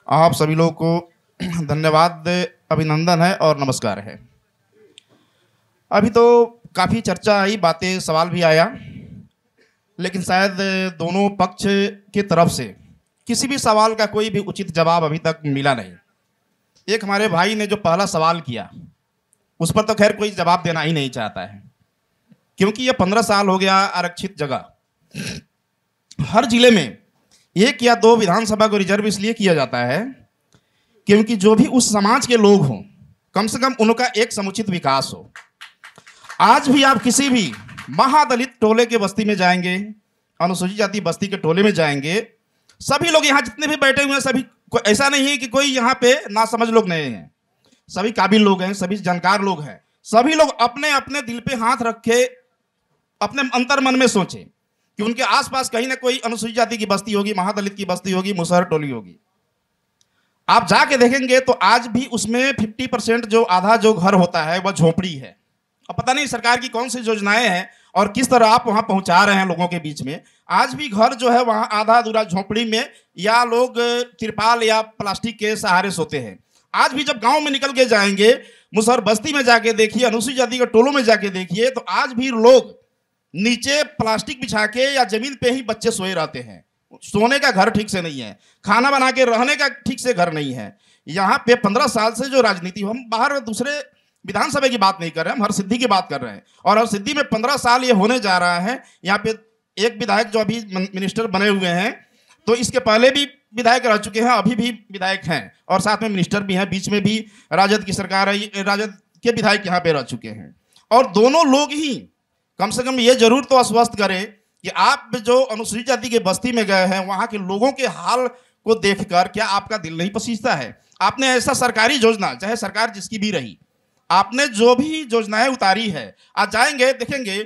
Speaker 12: आप सभी लोगों को धन्यवाद, अभिनंदन है और नमस्कार है। अभी तो काफ़ी चर्चा आई, बातें, सवाल भी आया, लेकिन शायद दोनों पक्ष की तरफ से किसी भी सवाल का कोई भी उचित जवाब अभी तक मिला नहीं। एक हमारे भाई ने जो पहला सवाल किया उस पर तो खैर कोई जवाब देना ही नहीं चाहता है, क्योंकि ये 15 साल हो गया आरक्षित जगह। हर जिले में 1 या 2 विधानसभा को रिजर्व इसलिए किया जाता है क्योंकि जो भी उस समाज के लोग हों, कम से कम उनका एक समुचित विकास हो। आज भी आप किसी भी महादलित टोले के बस्ती में जाएंगे, अनुसूचित जाति बस्ती के टोले में जाएंगे, सभी लोग यहाँ जितने भी बैठे हुए हैं, सभी ऐसा नहीं है कि कोई यहाँ पे नासमझ लोग नहीं हैं, सभी काबिल लोग हैं, सभी जानकार लोग हैं। सभी लोग अपने अपने दिल पे हाथ रखे अपने अंतर मन में सोचें कि उनके आसपास कहीं ना कोई अनुसूचित जाति की बस्ती होगी, महादलित की बस्ती होगी, मुसहर टोली होगी। आप जाके देखेंगे तो आज भी उसमें 50% जो आधा जो घर होता है वह झोपड़ी है। अब पता नहीं सरकार की कौन सी योजनाएं हैं और किस तरह आप वहां पहुंचा रहे हैं लोगों के बीच में। आज भी घर जो है वहाँ आधा अधूरा झोपड़ी में या लोग तिरपाल या प्लास्टिक के सहारे सोते हैं। आज भी जब गांव में निकल के जाएंगे, मुसहर बस्ती में जाके देखिए, अनुसूचित जाति के टोलों में जाके देखिए, तो आज भी लोग नीचे प्लास्टिक बिछा के या जमीन पे ही बच्चे सोए रहते हैं। सोने का घर ठीक से नहीं है, खाना बना के रहने का ठीक से घर नहीं है। यहाँ पे 15 साल से जो राजनीति, हम बाहर दूसरे विधानसभा की बात नहीं कर रहे हैं, हम हरसिद्धि की बात कर रहे हैं। और हरसिद्धि में 15 साल ये होने जा रहा है। यहाँ पे एक विधायक जो अभी मिनिस्टर बने हुए हैं, तो इसके पहले भी विधायक रह चुके हैं, अभी भी विधायक हैं और साथ में मिनिस्टर भी हैं। बीच में भी राजद की सरकार है, राजद के विधायक यहाँ पे रह चुके हैं। और दोनों लोग ही कम से कम ये जरूर तो आश्वस्त करें कि आप जो अनुसूचित जाति के बस्ती में गए हैं, वहाँ के लोगों के हाल को देखकर क्या आपका दिल नहीं पसीजता है? आपने ऐसा सरकारी योजना, चाहे सरकार जिसकी भी रही, आपने जो भी योजनाएं उतारी है, आज जाएंगे देखेंगे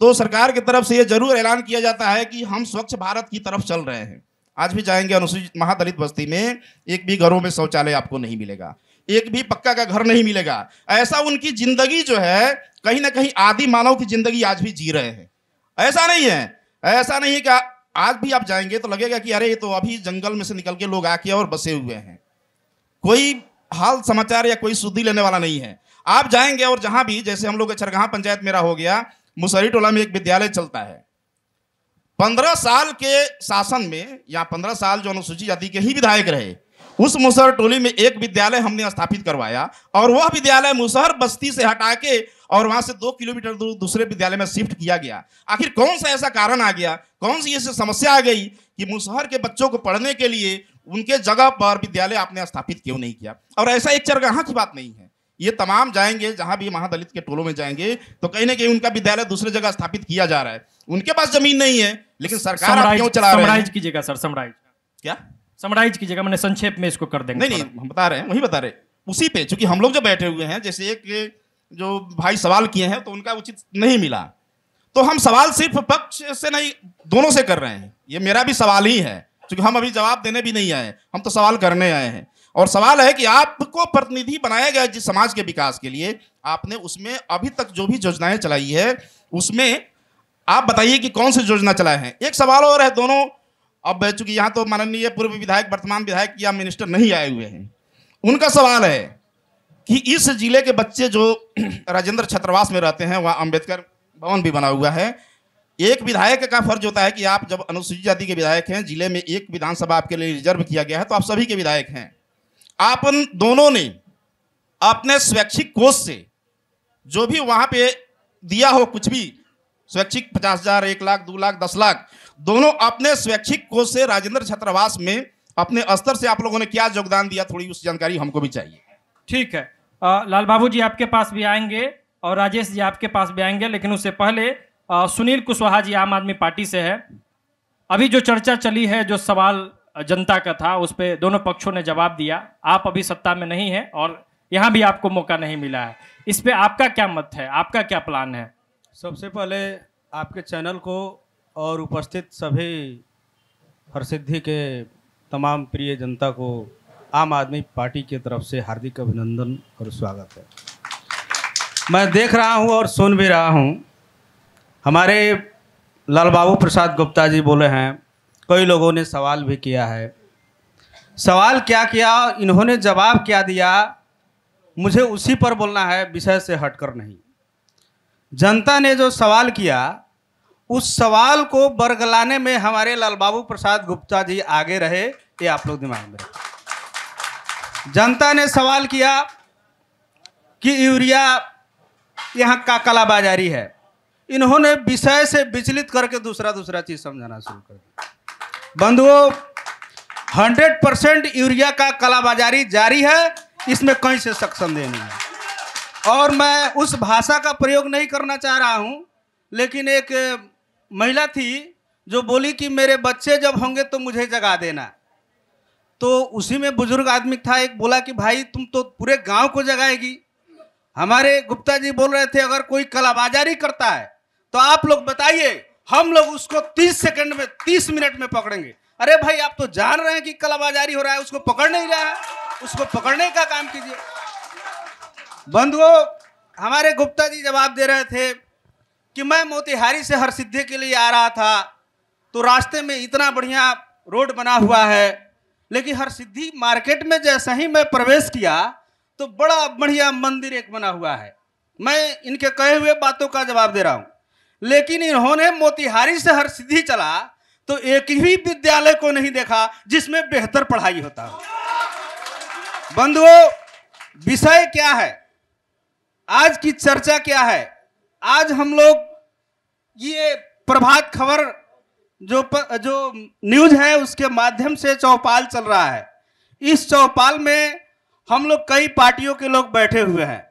Speaker 12: तो सरकार की तरफ से ये जरूर ऐलान किया जाता है कि हम स्वच्छ भारत की तरफ चल रहे हैं। आज भी जाएंगे अनुसूचित महादलित बस्ती में, एक भी घरों में शौचालय आपको नहीं मिलेगा, एक भी पक्का का घर नहीं मिलेगा। ऐसा उनकी जिंदगी जो है कहीं ना कहीं आदि मानव की जिंदगी आज भी जी रहे हैं। ऐसा नहीं है कि आज भी आप जाएंगे तो लगेगा कि अरे ये तो अभी जंगल में से निकल के लोग आके और बसे हुए हैं, कोई हाल समाचार या कोई सुधी लेने वाला नहीं है। आप जाएंगे और जहां भी, जैसे हम लोग चरगाह पंचायत मेरा हो गया, मुसहरी टोला में एक विद्यालय चलता है। 15 साल के शासन में या 15 साल जो अनुसूचित जाति के ही विधायक रहे, उस मुसहर टोली में एक विद्यालय हमने स्थापित करवाया और वह विद्यालय मुसहर बस्ती से हटा के और वहां से 2 किलोमीटर दूर दूसरे विद्यालय में शिफ्ट किया गया। आखिर कौन सा ऐसा कारण आ गया, कौन सी ऐसी समस्या आ गई कि मुसहर के बच्चों को पढ़ने के लिए उनके जगह पर विद्यालय आपने स्थापित क्यों नहीं किया? और ऐसा एक चरगाह की बात नहीं है, ये तमाम जाएंगे जहां भी महादलित के टोलों में जाएंगे तो कहीं ना कहीं उनका विद्यालय दूसरी जगह स्थापित किया जा रहा है। उनके पास जमीन नहीं है, लेकिन सरकार आप क्यों चला रहे हैं?
Speaker 3: समराइज कीजिएगा सर, समराइज
Speaker 12: क्या
Speaker 3: समराइज कीजिएगा, मैंने संक्षेप में इसको कर देंगे।
Speaker 12: नहीं हम बता रहे हैं, वही बता रहे उसी पे, चूंकि हम लोग जो बैठे हुए हैं, जैसे एक जो भाई सवाल किए हैं तो उनका उचित नहीं मिला, तो हम सवाल सिर्फ पक्ष से नहीं दोनों से कर रहे हैं। ये मेरा भी सवाल ही है, क्योंकि हम अभी जवाब देने भी नहीं आए, हम तो सवाल करने आए हैं। और सवाल है कि आपको प्रतिनिधि बनाया गया जिस समाज के विकास के लिए, आपने उसमें अभी तक जो भी योजनाएं चलाई है उसमें आप बताइए कि कौन सी योजना चलाए हैं। एक सवाल और है, दोनों अब चूंकि यहाँ तो माननीय पूर्व विधायक, वर्तमान विधायक या मिनिस्टर नहीं आए हुए हैं, उनका सवाल है कि इस जिले के बच्चे जो राजेंद्र छात्रावास में रहते हैं, वहाँ अंबेडकर भवन भी बना हुआ है, एक विधायक का फर्ज होता है कि आप जब अनुसूचित जाति के विधायक हैं, जिले में एक विधानसभा आपके लिए रिजर्व किया गया है, तो आप सभी के विधायक हैं। आप दोनों ने अपने स्वैच्छिक कोष से जो भी वहां पे दिया हो, कुछ भी स्वैच्छिक 50,000, 1 लाख, 2 लाख, 10 लाख, दोनों अपने स्वैच्छिक कोष से राजेंद्र छात्रावास में अपने स्तर से आप लोगों ने क्या योगदान दिया, थोड़ी उस जानकारी हमको भी चाहिए।
Speaker 3: ठीक है, लाल बाबू जी आपके पास भी आएंगे और राजेश जी आपके पास भी आएंगे, लेकिन उससे पहले सुनील कुशवाहा जी आम आदमी पार्टी से है। अभी जो चर्चा चली है, जो सवाल जनता का था, उस पर दोनों पक्षों ने जवाब दिया। आप अभी सत्ता में नहीं है और यहाँ भी आपको मौका नहीं मिला है, इस पे आपका क्या मत है, आपका क्या प्लान है?
Speaker 7: सबसे पहले आपके चैनल को और उपस्थित सभी हरसिद्धि के तमाम प्रिय जनता को आम आदमी पार्टी की तरफ से हार्दिक अभिनंदन और स्वागत है। मैं देख रहा हूँ और सुन भी रहा हूँ, हमारे लाल बाबू प्रसाद गुप्ता जी बोले हैं, कई लोगों ने सवाल भी किया है। सवाल क्या किया, इन्होंने जवाब क्या दिया, मुझे उसी पर बोलना है, विषय से हटकर नहीं। जनता ने जो सवाल किया, उस सवाल को बरगलाने में हमारे लाल बाबू प्रसाद गुप्ता जी आगे रहे, ये आप लोग दिमाग में रखें। जनता ने सवाल किया कि यूरिया यहाँ का कालाबाजारी है, इन्होंने विषय से विचलित करके दूसरा चीज समझाना शुरू कर दिया। बंधुओं, 100% यूरिया का कालाबाजारी जारी है, इसमें कहीं से शक संदेह नहीं है। और मैं उस भाषा का प्रयोग नहीं करना चाह रहा हूं, लेकिन एक महिला थी जो बोली कि मेरे बच्चे जब होंगे तो मुझे जगा देना। तो उसी में बुजुर्ग आदमी था, एक बोला कि भाई तुम तो पूरे गांव को जगाएगी। हमारे गुप्ता जी बोल रहे थे अगर कोई कालाबाजारी करता है तो आप लोग बताइए, हम लोग उसको 30 सेकंड में 30 मिनट में पकड़ेंगे। अरे भाई, आप तो जान रहे हैं कि कालाबाजारी हो रहा है, उसको पकड़ नहीं रहा है, उसको पकड़ने का काम कीजिए। बंधुओं, हमारे गुप्ता जी जवाब दे रहे थे कि मैं मोतिहारी से हरसिद्धि के लिए आ रहा था, तो
Speaker 13: तो रास्ते में इतना बढ़िया रोड बना हुआ है, लेकिन हरसिद्धि मार्केट में जैसा ही मैं प्रवेश किया तो बड़ा बढ़िया मंदिर एक बना हुआ है। मैं इनके कहे हुए बातों का जवाब दे रहा हूं, लेकिन इन्होंने मोतिहारी से हरसिद्धि चला तो एक ही विद्यालय को नहीं देखा जिसमें बेहतर पढ़ाई होता हो। बंधुओं, विषय क्या है, आज की चर्चा क्या है? आज हम लोग ये प्रभात खबर जो न्यूज है उसके माध्यम से चौपाल चल रहा है। इस चौपाल में हम लोग कई पार्टियों के लोग बैठे हुए हैं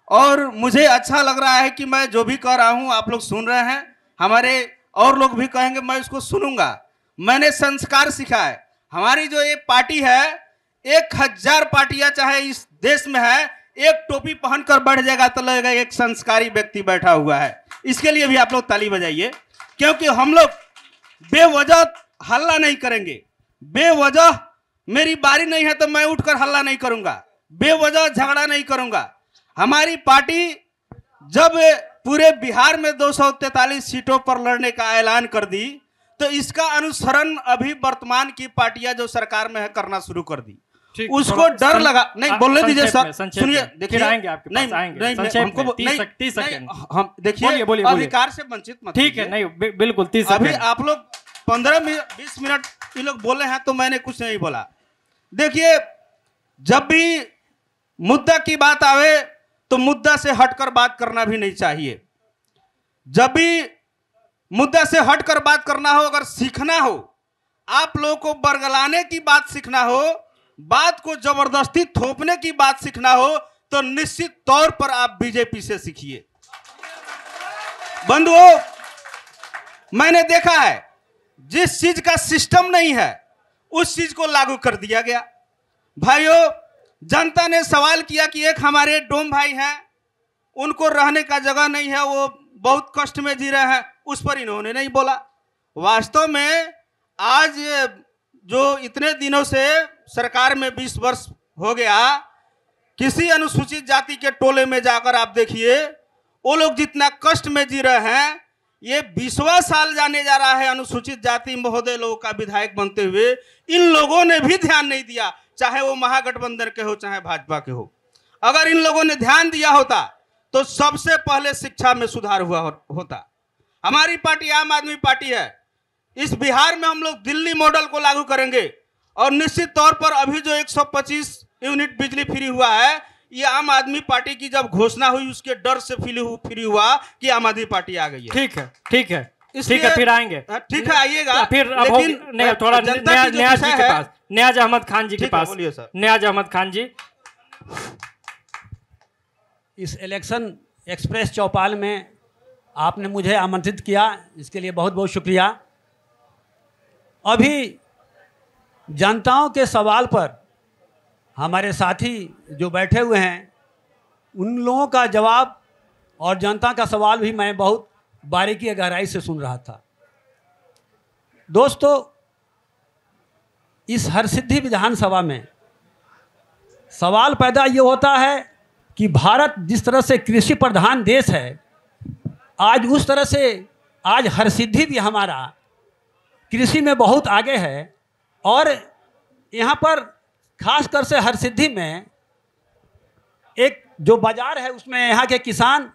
Speaker 13: और मुझे अच्छा लग रहा है कि मैं जो भी कह रहा हूं आप लोग सुन रहे हैं, हमारे और लोग भी कहेंगे मैं इसको सुनूंगा। मैंने संस्कार सीखा है। हमारी जो ये पार्टी है, 1000 पार्टियां चाहे इस देश में है, एक टोपी पहनकर बैठ जाएगा तो लगेगा एक संस्कारी व्यक्ति बैठा हुआ है। इसके लिए भी आप लोग ताली बजाइए, क्योंकि हम लोग बेवजह हल्ला नहीं करेंगे। बेवजह मेरी बारी नहीं है तो मैं उठकर हल्ला नहीं करूंगा, बेवजह झगड़ा नहीं करूंगा। हमारी पार्टी जब पूरे बिहार में 243 सीटों पर लड़ने का ऐलान कर दी तो इसका अनुसरण अभी वर्तमान की पार्टियां जो सरकार में है करना शुरू कर दी। उसको डर लगा नहीं, बोलने दीजिए सर, सुनिए, देखिए हम देखिए अधिकार से वंचित मत,
Speaker 3: ठीक है, नहीं बिल्कुल 30
Speaker 13: अभी आप लोग 15-20 मिनट ये लोग बोले हैं तो मैंने कुछ नहीं बोला। देखिए, जब भी मुद्दा की बात आवे तो मुद्दा से हटकर बात करना भी नहीं चाहिए। जब भी मुद्दा से हटकर बात करना हो, अगर सीखना हो, आप लोगों को बरगलाने की बात सीखना हो, बात को जबरदस्ती थोपने की बात सीखना हो, तो निश्चित तौर पर आप बीजेपी से सीखिए। बंधुओं, मैंने देखा है जिस चीज का सिस्टम नहीं है उस चीज को लागू कर दिया गया। भाइयों, जनता ने सवाल किया कि एक हमारे डोम भाई हैं, उनको रहने का जगह नहीं है, वो बहुत कष्ट में जी रहे हैं, उस पर इन्होंने नहीं बोला। वास्तव में आज जो इतने दिनों से सरकार में 20 वर्ष हो गया, किसी अनुसूचित जाति के टोले में जाकर आप देखिए, वो लोग जितना कष्ट में जी रहे हैं, ये 20वां साल जाने जा रहा है अनुसूचित जाति महोदय लोगों का विधायक बनते हुए। इन लोगों ने भी ध्यान नहीं दिया, चाहे वो महागठबंधन के हो चाहे भाजपा के हो। अगर इन लोगों ने ध्यान दिया होता तो सबसे पहले शिक्षा में सुधार हुआ होता। हमारी पार्टी आम आदमी पार्टी है। इस बिहार में हम लोग दिल्ली मॉडल को लागू करेंगे और निश्चित तौर पर अभी जो 125 यूनिट बिजली फ्री हुआ है, ये आम आदमी पार्टी की जब घोषणा हुई उसके डर से फ्री हुआ कि आम आदमी पार्टी आ गई है।
Speaker 3: ठीक है, ठीक है, ठीक है, फिर आएंगे।
Speaker 13: ठीक है, आइएगा।
Speaker 3: फिर लेकिन थोड़ा न्याज जी के पास, न्याज अहमद खान जी के पास, न्याज अहमद खान जी।
Speaker 14: इस इलेक्शन एक्सप्रेस चौपाल में आपने मुझे आमंत्रित किया, इसके लिए बहुत बहुत शुक्रिया। अभी जनताओं के सवाल पर हमारे साथी जो बैठे हुए हैं, उन लोगों का जवाब और जनता का सवाल भी मैं बहुत बारीकी और गहराई से सुन रहा था। दोस्तों, इस हरसिद्धि विधानसभा में सवाल पैदा ये होता है कि भारत जिस तरह से कृषि प्रधान देश है, आज उस तरह से आज हरसिद्धि भी हमारा कृषि में बहुत आगे है। और यहाँ पर खासकर से हरसिद्धि में एक जो बाजार है उसमें यहाँ के किसान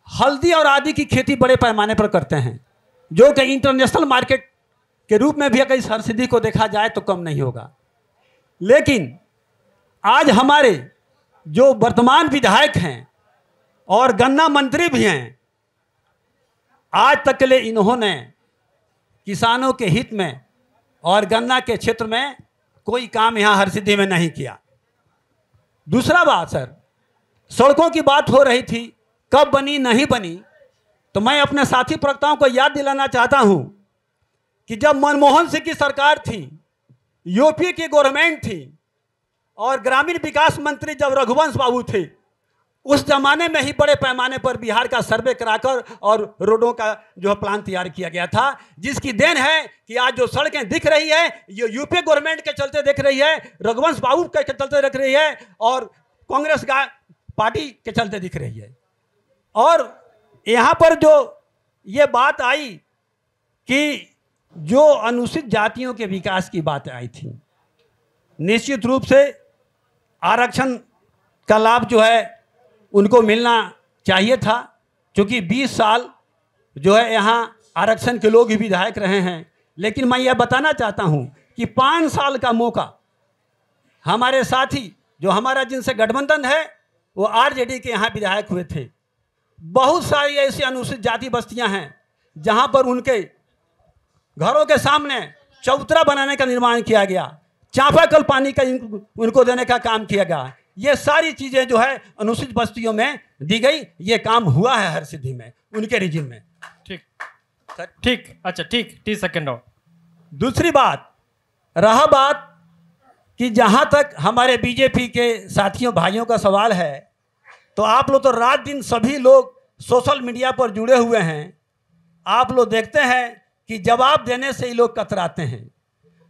Speaker 14: हल्दी और आदि की खेती बड़े पैमाने पर करते हैं, जो कि इंटरनेशनल मार्केट के रूप में भी अगर इस हरसिद्धि को देखा जाए तो कम नहीं होगा। लेकिन आज हमारे जो वर्तमान विधायक हैं और गन्ना मंत्री भी हैं, आज तक के लिए इन्होंने किसानों के हित में और गन्ना के क्षेत्र में कोई काम यहाँ हरसिद्धि में नहीं किया। दूसरा बात सर, सड़कों की बात हो रही थी, कब बनी नहीं बनी, तो मैं अपने साथी प्रवक्ताओं को याद दिलाना चाहता हूँ कि जब मनमोहन सिंह की सरकार थी, यूपी की गवर्नमेंट थी और ग्रामीण विकास मंत्री जब रघुवंश बाबू थे, उस जमाने में ही बड़े पैमाने पर बिहार का सर्वे कराकर और रोडों का जो प्लान तैयार किया गया था, जिसकी देन है कि आज जो सड़कें दिख रही है ये यूपी गवर्नमेंट के चलते दिख रही है, रघुवंश बाबू के चलते दिख रही है और कांग्रेस का पार्टी के चलते दिख रही है। और यहाँ पर जो ये बात आई कि जो अनुसूचित जातियों के विकास की बात आई थी, निश्चित रूप से आरक्षण का लाभ जो है उनको मिलना चाहिए था, क्योंकि 20 साल जो है यहाँ आरक्षण के लोग ही विधायक रहे हैं। लेकिन मैं यह बताना चाहता हूँ कि 5 साल का मौका हमारे साथी जो हमारा जिनसे गठबंधन है वो आरजेडी के यहाँ विधायक हुए थे। बहुत सारी ऐसी अनुसूचित जाति बस्तियाँ हैं जहाँ पर उनके घरों के सामने चौतरा बनाने का निर्माण किया गया, चापाकल पानी का उनको देने का काम किया गया। ये सारी चीज़ें जो है अनुसूचित बस्तियों में दी गई। ये काम हुआ है हरसिद्धि में, उनके रीजन में।
Speaker 3: ठीक ठीक, अच्छा ठीक, 30 सेकेंड और।
Speaker 14: दूसरी बात, रहा बात कि जहाँ तक हमारे बीजेपी के साथियों भाइयों का सवाल है, तो आप लोग तो रात दिन सभी लोग सोशल मीडिया पर जुड़े हुए हैं। आप लोग देखते हैं कि जवाब देने से ही लोग कतराते हैं।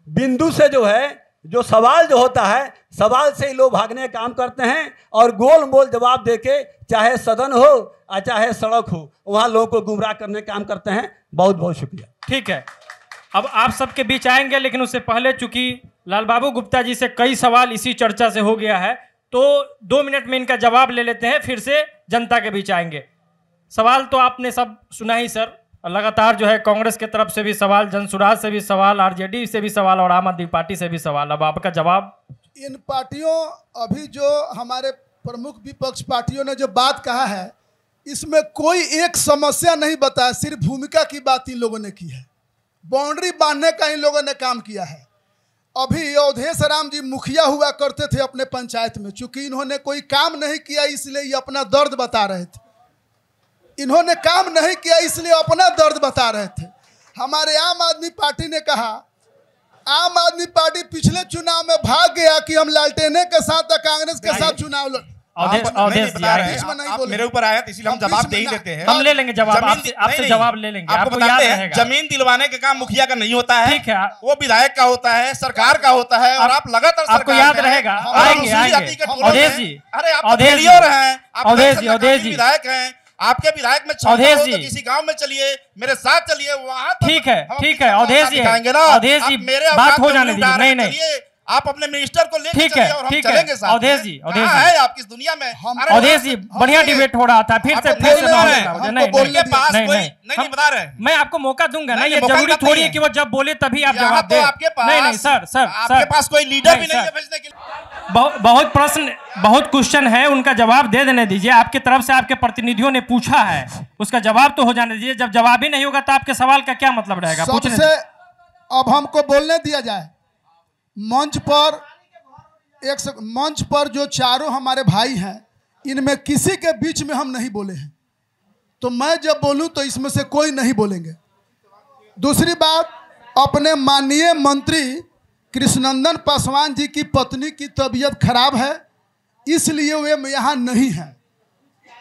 Speaker 14: बिंदु से जो है, जो सवाल जो होता है, सवाल से ही लोग भागने का काम करते हैं और गोल मोल जवाब देके, चाहे सदन हो और चाहे सड़क हो, वहाँ लोगों को गुमराह करने का काम करते हैं। बहुत बहुत शुक्रिया।
Speaker 3: ठीक है, अब आप सबके बीच आएंगे, लेकिन उससे पहले चूंकि लाल बाबू गुप्ता जी से कई सवाल इसी चर्चा से हो गया है, तो 2 मिनट में इनका जवाब ले लेते हैं, फिर से जनता के बीच आएंगे। सवाल तो आपने सब सुना ही सर, लगातार जो है कांग्रेस के तरफ से भी सवाल, जनसुराज से भी सवाल, आरजेडी से भी सवाल और आम आदमी पार्टी से भी सवाल। अब आपका जवाब।
Speaker 1: इन पार्टियों, अभी जो हमारे प्रमुख विपक्ष पार्टियों ने जो बात कहा है, इसमें कोई एक समस्या नहीं बताया, सिर्फ भूमिका की बात इन लोगों ने की है। बाउंड्री बांधने का इन लोगों ने काम किया है। अभी अवधेश राम जी मुखिया हुआ करते थे अपने पंचायत में, चूंकि इन्होंने कोई काम नहीं किया इसलिए ये अपना दर्द बता रहे थे। इन्होंने काम नहीं किया इसलिए अपना दर्द बता रहे थे। हमारे आम आदमी पार्टी ने कहा, आम आदमी पार्टी पिछले चुनाव में भाग गया कि हम लालटेने के साथ कांग्रेस के साथ चुनाव
Speaker 12: मेरे ऊपर आया, इसीलिए हम जवाब दे ही देते हैं।
Speaker 3: हम ले लेंगे जवाब, आपसे जवाब ले लेंगे।
Speaker 12: आपको बताते हैं, जमीन दिलवाने का काम मुखिया का नहीं होता है,
Speaker 3: ठीक है,
Speaker 12: वो विधायक का होता है, सरकार का होता है। और आप लगातार
Speaker 3: आपको याद रहेगा, आएंगे अवधेश जी,
Speaker 12: अरे आप
Speaker 3: अवधेश
Speaker 12: जी विधायक हैं, आपके विधायक में
Speaker 3: अवधेश जी
Speaker 12: किसी गांव में चलिए, मेरे साथ चलिए, वहाँ
Speaker 3: ठीक है, ठीक है अवधेश जी, अवधेश जी बात हो जाने दीजिए। नहीं,
Speaker 12: आप अपने मिनिस्टर को लेकर
Speaker 3: ठीक है, ठीक है अवधेश जी, अवधेश जी,
Speaker 12: आप किस दुनिया में,
Speaker 3: अवधेश जी बढ़िया डिबेट हो रहा था, फिर से
Speaker 12: नहीं बता रहे।
Speaker 3: मैं आपको मौका दूंगा ना, ये जरूरी थोड़ी है कि वो जब बोले तभी आप जवाब दें। नहीं सर,
Speaker 12: आपके पास कोई लीडर भी नहीं है भेजने के लिए।
Speaker 3: बहुत प्रश्न, बहुत क्वेश्चन है, उनका जवाब दे देने दीजिए। आपके तरफ से आपके प्रतिनिधियों ने पूछा है, उसका जवाब तो हो जाने दीजिए। जब जवाब ही नहीं होगा तो आपके सवाल का क्या मतलब रहेगा?
Speaker 1: सबसे अब हमको बोलने दिया जाए। मंच पर जो चारों हमारे भाई हैं, इनमें किसी के बीच में हम नहीं बोले हैं, तो मैं जब बोलूं तो इसमें से कोई नहीं बोलेंगे। दूसरी बात, अपने माननीय मंत्री कृष्णनंदन पासवान जी की पत्नी की तबीयत खराब है, इसलिए वे यहाँ नहीं हैं।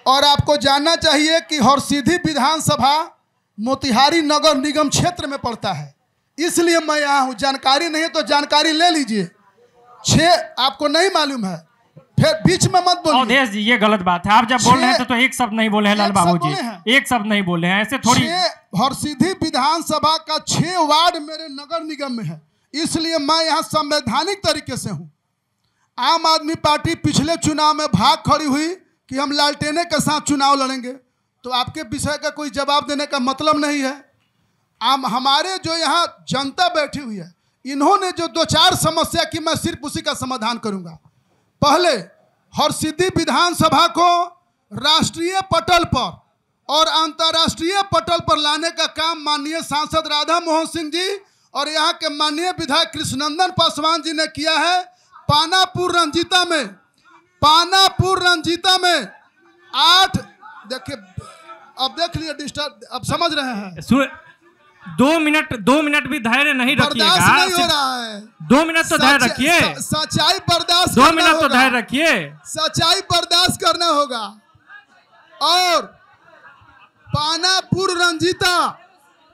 Speaker 1: और आपको जानना चाहिए कि हरसिद्धि विधानसभा मोतिहारी नगर निगम क्षेत्र में पड़ता है, इसलिए मैं यहाँ हूँ। जानकारी नहीं है तो जानकारी ले लीजिए। 6 आपको नहीं मालूम है, फिर बीच में मत बोलिए।
Speaker 3: अवधेश जी ये गलत बात है, आप जब बोल रहे हैं तो एक शब्द नहीं बोले हैं लाल बाबू जी, एक शब्द नहीं बोले हैं, ऐसे थोड़ी।
Speaker 1: हरसिद्धि विधानसभा का 6 वार्ड मेरे नगर निगम में है, इसलिए मैं यहाँ संवैधानिक तरीके से हूँ। आम आदमी पार्टी पिछले चुनाव में भाग खड़ी हुई कि हम लालटेने के साथ चुनाव लड़ेंगे, तो आपके विषय का कोई जवाब देने का मतलब नहीं है। हमारे जो यहाँ जनता बैठी हुई है, इन्होंने जो 2-4 समस्या की, मैं सिर्फ उसी का समाधान करूंगा। पहले, हरसिद्धि विधानसभा को राष्ट्रीय पटल पर और अंतर्राष्ट्रीय पटल पर लाने का काम माननीय सांसद राधा मोहन सिंह जी और यहाँ के माननीय विधायक कृष्णनंदन पासवान जी ने किया है। पानापुर रंजीता में 8, देखिए अब देख लिया, डिस्टर्ब, अब समझ रहे हैं।
Speaker 3: 2 मिनट भी धैर्य नहीं रखिएगा,
Speaker 1: नहीं हो रहा है।
Speaker 3: 2 मिनट तो धैर्य रखिए,
Speaker 1: सच्चाई बर्दाश्त
Speaker 3: 2 मिनट तो धैर्य रखिए,
Speaker 1: सच्चाई बर्दाश्त करना होगा। और पानापुर रंजीता,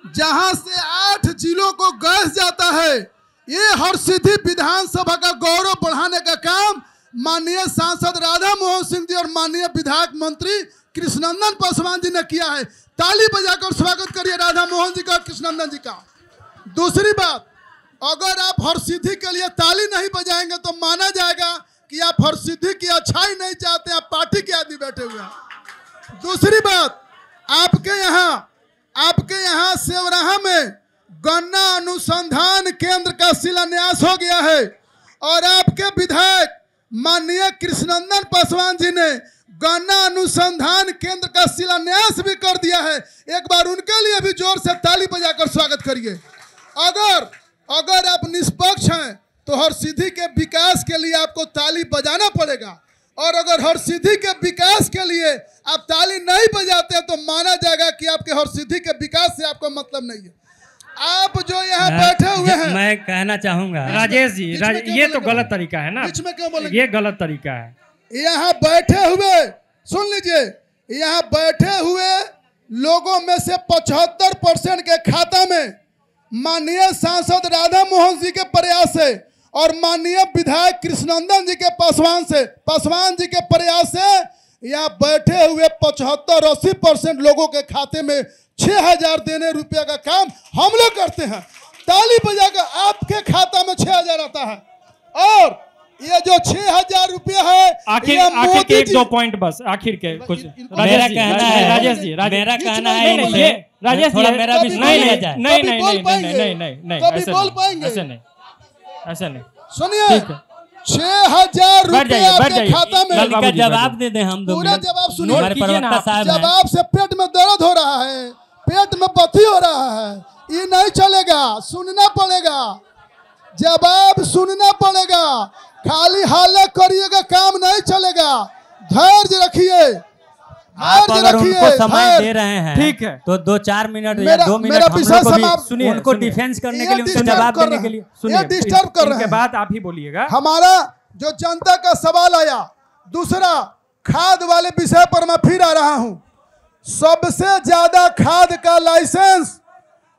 Speaker 1: जहां से 8 जिलों को गैस जाता है, ये हरसिद्धि विधानसभा का गौरव बढ़ाने का काम माननीय सांसद राधा मोहन सिंह जी और माननीय विधायक मंत्री कृष्णनंदन पासवान जी ने किया है। ताली बजाकर स्वागत करिए राधा मोहन जी का, कृष्णनंदन जी का। दूसरी बात, अगर आप हरसिद्धि के लिए ताली नहीं बजाएंगे तो माना जाएगा कि आप हरसिद्धि की अच्छाई नहीं चाहते, आप पार्टी के आदमी बैठे हुए हैं। दूसरी बात, आपके यहाँ सेवराहा में गन्ना अनुसंधान केंद्र का शिलान्यास हो गया है और आपके विधायक माननीय कृष्णनंदन पासवान जी ने गन्ना अनुसंधान केंद्र का शिलान्यास भी कर दिया है। एक बार उनके लिए भी जोर से ताली बजाकर स्वागत करिए। अगर आप निष्पक्ष हैं तो हरसिद्धि के विकास के लिए आपको ताली बजाना पड़ेगा, और अगर हरसिद्धि के विकास के लिए आप ताली नहीं बजाते तो माना जाएगा कि आपके हरसिद्धि के विकास से आपको मतलब नहीं है। आप जो यहाँ बैठे हुए हैं,
Speaker 6: मैं कहना चाहूंगा
Speaker 3: राजेश जी, ये तो गलत तरीका है ना,
Speaker 1: बीच में क्यों बोलेंगे?
Speaker 3: ये गलत तरीका है।
Speaker 1: यहाँ बैठे हुए, सुन लीजिए, यहाँ बैठे हुए लोगों में से 75% के खाता में माननीय सांसद राधा मोहन जी के प्रयास से और माननीय विधायक कृष्णनंदन जी के पासवान जी के प्रयास से यहाँ बैठे हुए 75-80% लोगों के खाते में 6,000 देने रुपया का काम हम लोग करते हैं। ताली बजाकर आपके खाता में 6,000 आता है, और ये जो 6,000 रुपया है,
Speaker 3: आखिर के 1-2 पॉइंट बस, आखिर के कुछ
Speaker 6: मेरा कहना है,
Speaker 3: राजेश जी,
Speaker 6: मेरा कहना है,
Speaker 3: राजेश जी,
Speaker 6: मेरा भी
Speaker 3: नहीं, ऐसे नहीं,
Speaker 1: सुनिए, 6,000 रुपया आपके खाता में,
Speaker 6: जवाब दे दें हम दो,
Speaker 1: पूरा जवाब सुनिए।
Speaker 6: हमारे प्रवक्ता साहब
Speaker 1: जब आपसे पेट में दर्द हो रहा है, पेट में बत्ती हो रहा है, ये नहीं चलेगा, सुनना पड़ेगा, जवाब सुनना पड़ेगा। खाली हाले करिएगा, काम नहीं चलेगा। धैर्य रखिए,
Speaker 6: आप अगर उनको समय दे रहे हैं, ठीक है, तो 2-4 मिनट या 2 मिनट हम लोग को भी सुनिए, उनको डिफेंस करने के लिए, उनको जवाब देने के लिए
Speaker 1: सुनिए, डिस्टर्ब कर रहे हैं।
Speaker 3: बात आप ही बोलिएगा।
Speaker 1: हमारा जो जनता का सवाल आया, दूसरा खाद वाले विषय पर मैं फिर आ रहा हूं। सबसे ज्यादा खाद का लाइसेंस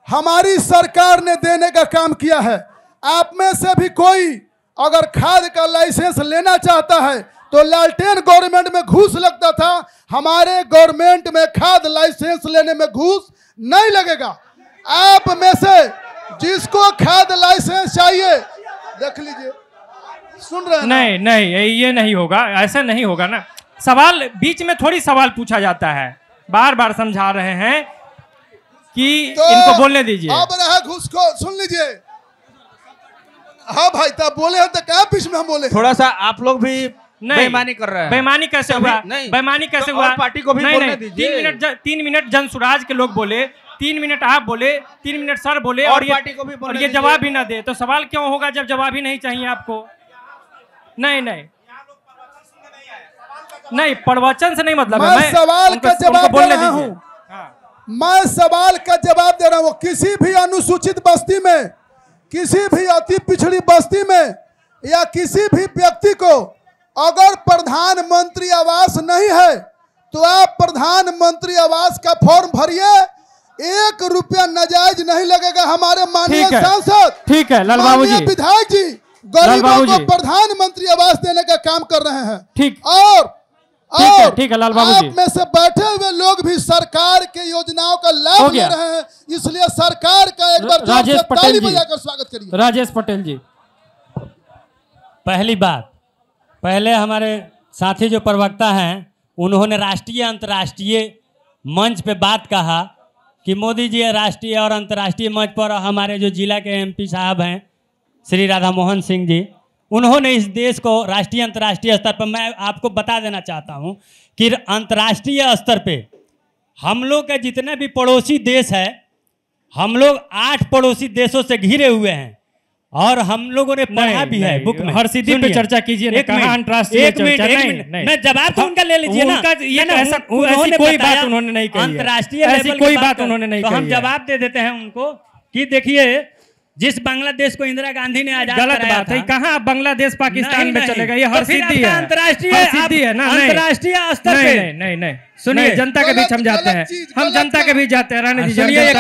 Speaker 1: हमारी सरकार ने देने का काम किया है। आप में से भी कोई अगर खाद का लाइसेंस लेना चाहता है तो लालटेन गवर्नमेंट में घूस लगता था, हमारे गवर्नमेंट में खाद लाइसेंस लेने में घूस नहीं लगेगा। आप में से जिसको खाद लाइसेंस चाहिए, देख लीजिए, सुन रहे हैं?
Speaker 3: नहीं, ये नहीं होगा, ऐसा नहीं होगा ना। सवाल बीच में थोड़ी सवाल पूछा जाता है, बार बार समझा रहे हैं कि तो इनको बोलने दीजिए।
Speaker 1: अब रहा घूस को, सुन लीजिए। हाँ भाई, तब बोले हैं तो क्या बीच में हम बोले?
Speaker 13: थोड़ा सा आप लोग भी बेईमानी कर रहे हैं।
Speaker 3: बेईमानी कैसे हुआ? बेईमानी कैसे हुआ?
Speaker 13: पार्टी को भी बोलने दीजिए।
Speaker 3: 3 मिनट जनसुराज के लोग बोले, 3 मिनट आप बोले, 3 मिनट सर बोले, और
Speaker 13: पार्टी को भी
Speaker 3: और ये जवाब ही ना दे, तो सवाल क्यों होगा जब जवाब ही नहीं चाहिए आपको? नहीं, प्रवचन से नहीं मतलब है।
Speaker 1: मैं सवाल का जवाब दे रहा हूँ, मैं सवाल का जवाब दे रहा हूँ। किसी भी अनुसूचित बस्ती में, किसी भी अति पिछड़ी बस्ती में, या किसी भी व्यक्ति को अगर प्रधानमंत्री आवास नहीं है तो आप प्रधानमंत्री आवास का फॉर्म भरिए, 1 रुपया नाजायज नहीं लगेगा। हमारे माननीय सांसद,
Speaker 3: ठीक है, लाल बाबू जी,
Speaker 1: विधायक जी गरीबों को प्रधानमंत्री आवास देने का काम कर रहे हैं।
Speaker 3: ठीक, ठीक है लाल बाबू जी,
Speaker 1: आप में से बैठे हुए लोग भी सरकार के योजनाओं का लाभ ले रहे हैं, इसलिए सरकार का एक बार
Speaker 3: राजेश
Speaker 1: ताली बजाकर स्वागत करिए।
Speaker 3: राजेश पटेल जी।
Speaker 6: पहली बात, पहले हमारे साथी जो प्रवक्ता हैं, उन्होंने राष्ट्रीय अंतर्राष्ट्रीय मंच पे बात कहा कि मोदी जी राष्ट्रीय और अंतर्राष्ट्रीय मंच पर हमारे जो जिला के एमपी साहब हैं श्री राधा मोहन सिंह जी, उन्होंने इस देश को राष्ट्रीय अंतर्राष्ट्रीय स्तर पर, मैं आपको बता देना चाहता हूं कि अंतर्राष्ट्रीय स्तर पे हम लोग के जितने भी पड़ोसी देश है, हम लोग 8 पड़ोसी देशों से घिरे हुए हैं, और हम लोगों ने पढ़ा भी है बुक में।
Speaker 3: हरसिद्धि पे चर्चा कीजिए ना, कहाँ अंतर्राष्ट्रीय चर्चा?
Speaker 6: नहीं, जवाब तो उनका ले लीजिए ना।
Speaker 3: ऐसी कोई बात उन्होंने नहीं कही,
Speaker 6: अंतर्राष्ट्रीय
Speaker 3: ऐसी कोई बात उन्होंने नहीं कही।
Speaker 6: तो हम जवाब दे देते हैं उनको कि देखिए, जिस बांग्लादेश को इंदिरा गांधी ने आजाद
Speaker 3: गलत बात है, कहाँ बांग्लादेश पाकिस्तान में चलेगा? ये हरसिद्धि है,
Speaker 6: अंतर्राष्ट्रीय
Speaker 3: है ना,
Speaker 6: अंतर्राष्ट्रीय स्तर पे।
Speaker 3: नहीं, सुनिए, जनता के बीच हम जाते हैं, हम जनता के बीच जाते हैं, रहने दीजिए,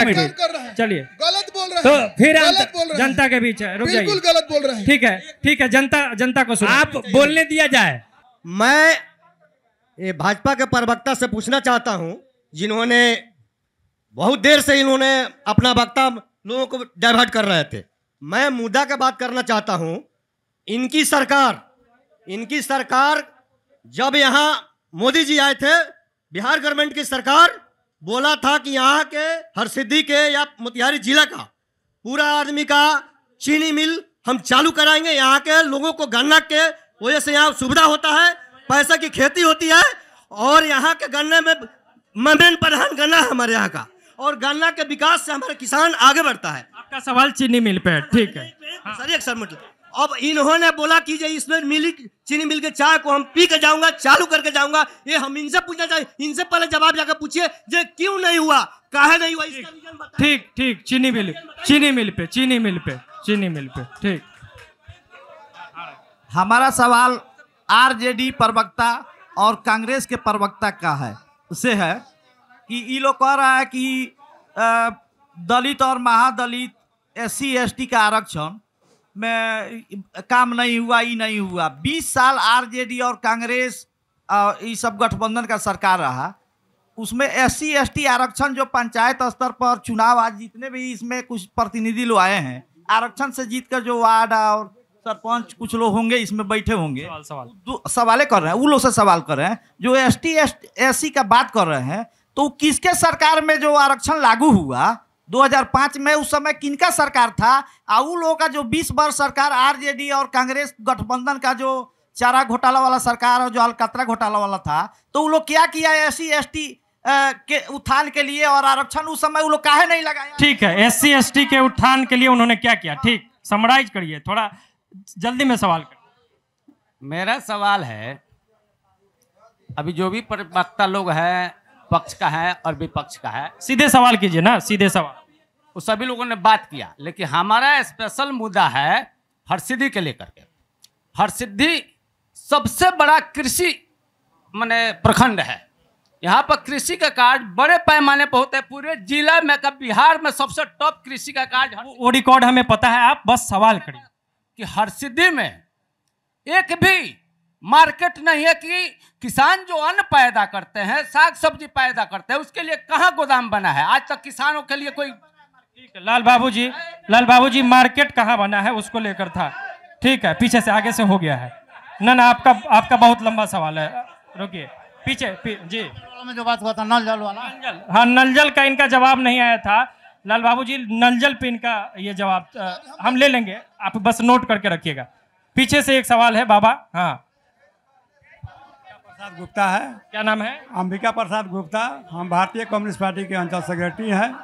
Speaker 3: चलिए,
Speaker 1: गलत बोल रहे हैं,
Speaker 3: तो फिर जनता के बीच है, रुक जाइए,
Speaker 1: बिल्कुल गलत बोल रहे हैं।
Speaker 3: ठीक है, जनता को सुनो,
Speaker 6: आप बोलने दिया जाए।
Speaker 15: मैं ये भाजपा के प्रवक्ता से पूछना चाहता हूं, जिन्होंने बहुत देर से इन्होंने अपना वक्ता लोगों को डाइवर्ट कर रहे थे। मैं मुद्दा की बात करना चाहता हूं। इनकी सरकार जब यहाँ मोदी जी आए थे, बिहार गवर्नमेंट की सरकार बोला था कि यहाँ के हरसिद्धि के या मोतिहारी जिला का पूरा आदमी का चीनी मिल हम चालू कराएंगे। यहाँ के लोगों को गन्ना के वजह से यहाँ सुविधा होता है, पैसा की खेती होती है, और यहाँ के गन्ने में मेन प्रधान गन्ना है हमारे यहाँ का, और गन्ना के विकास से हमारे किसान आगे बढ़ता है।
Speaker 3: आपका सवाल चीनी मिल पे है, ठीक है।
Speaker 15: सर एक सर मतलब अब इन्होंने बोला कि जो इसमें चीनी मिल के चाय को हम पी के जाऊंगा, चालू करके जाऊंगा। ये हम इनसे पूछना चाहिए, इनसे पहले जवाब जाकर पूछिए जे क्यों नहीं हुआ, काहे नहीं हुआ, इसका रीजन बताइए।
Speaker 3: ठीक, चीनी मिल पे, ठीक।
Speaker 16: हमारा सवाल आरजेडी प्रवक्ता और कांग्रेस के प्रवक्ता का है, उससे है कि ये लोग कह रहा है कि दलित और महादलित SC ST का आरक्षण में काम नहीं हुआ, ये नहीं हुआ। 20 साल आरजेडी और कांग्रेस ये सब गठबंधन का सरकार रहा, उसमें SC ST आरक्षण जो पंचायत स्तर पर चुनाव आज जितने भी इसमें कुछ प्रतिनिधि लोग आए हैं, आरक्षण से जीतकर जो वार्ड और सरपंच कुछ लोग होंगे इसमें बैठे होंगे, सवाल कर रहे हैं, वो लोग से सवाल कर रहे हैं। जो ST SC का बात कर रहे हैं, तो किसके सरकार में जो आरक्षण लागू हुआ 2005 में, उस समय किनका सरकार था? उन लोगों का जो 20 वर्ष सरकार आरजेडी और कांग्रेस गठबंधन का जो चारा घोटाला वाला सरकार और जो अलकतरा घोटाला वाला था, तो वो लोग क्या किया SC ST के उत्थान के लिए, और आरक्षण उस समय वो लोग काहे नहीं लगाया?
Speaker 3: ठीक है, SC ST के उत्थान के लिए उन्होंने क्या किया? ठीक, समराइज करिए, थोड़ा जल्दी में सवाल करिए।
Speaker 17: मेरा सवाल है, अभी जो भी प्रवक्ता लोग हैं, पक्ष का है और विपक्ष का है,
Speaker 3: सीधे सवाल कीजिए ना, सीधे सवाल।
Speaker 17: वो सभी लोगों ने बात किया, लेकिन हमारा स्पेशल मुद्दा है हरसिद्धि के लेकर के। हरसिद्धि सबसे बड़ा कृषि माने प्रखंड है। यहाँ पर कृषि का कार्य बड़े पैमाने पर होता है, पूरे जिला में का बिहार में सबसे टॉप कृषि का कार्य।
Speaker 3: वो रिकॉर्ड हमें पता है, आप बस सवाल करिए
Speaker 17: कि हरसिद्धि में एक भी मार्केट नहीं है कि किसान जो अन्न पैदा करते हैं, साग सब्जी पैदा करते हैं, उसके लिए कहाँ गोदाम बना है? आज तक किसानों के लिए कोई।
Speaker 3: ठीक है, लाल बाबू जी मार्केट कहाँ बना है उसको लेकर था। ठीक है, पीछे से आगे से हो गया है ना, आपका बहुत लंबा सवाल है, रुकिए जी।
Speaker 5: जो बात हुआ था नल जल वाला,
Speaker 3: हाँ, नल जल का इनका जवाब नहीं आया था। लाल बाबू जी, नल जल पे इनका ये जवाब हम ले लेंगे, आप बस नोट करके रखिएगा। पीछे से एक सवाल है बाबा। हाँ,
Speaker 18: प्रसाद गुप्ता है।
Speaker 3: क्या नाम है?
Speaker 18: अंबिका प्रसाद गुप्ता। हम भारतीय कम्युनिस्ट पार्टी के अंचल सेक्रेटरी हैं।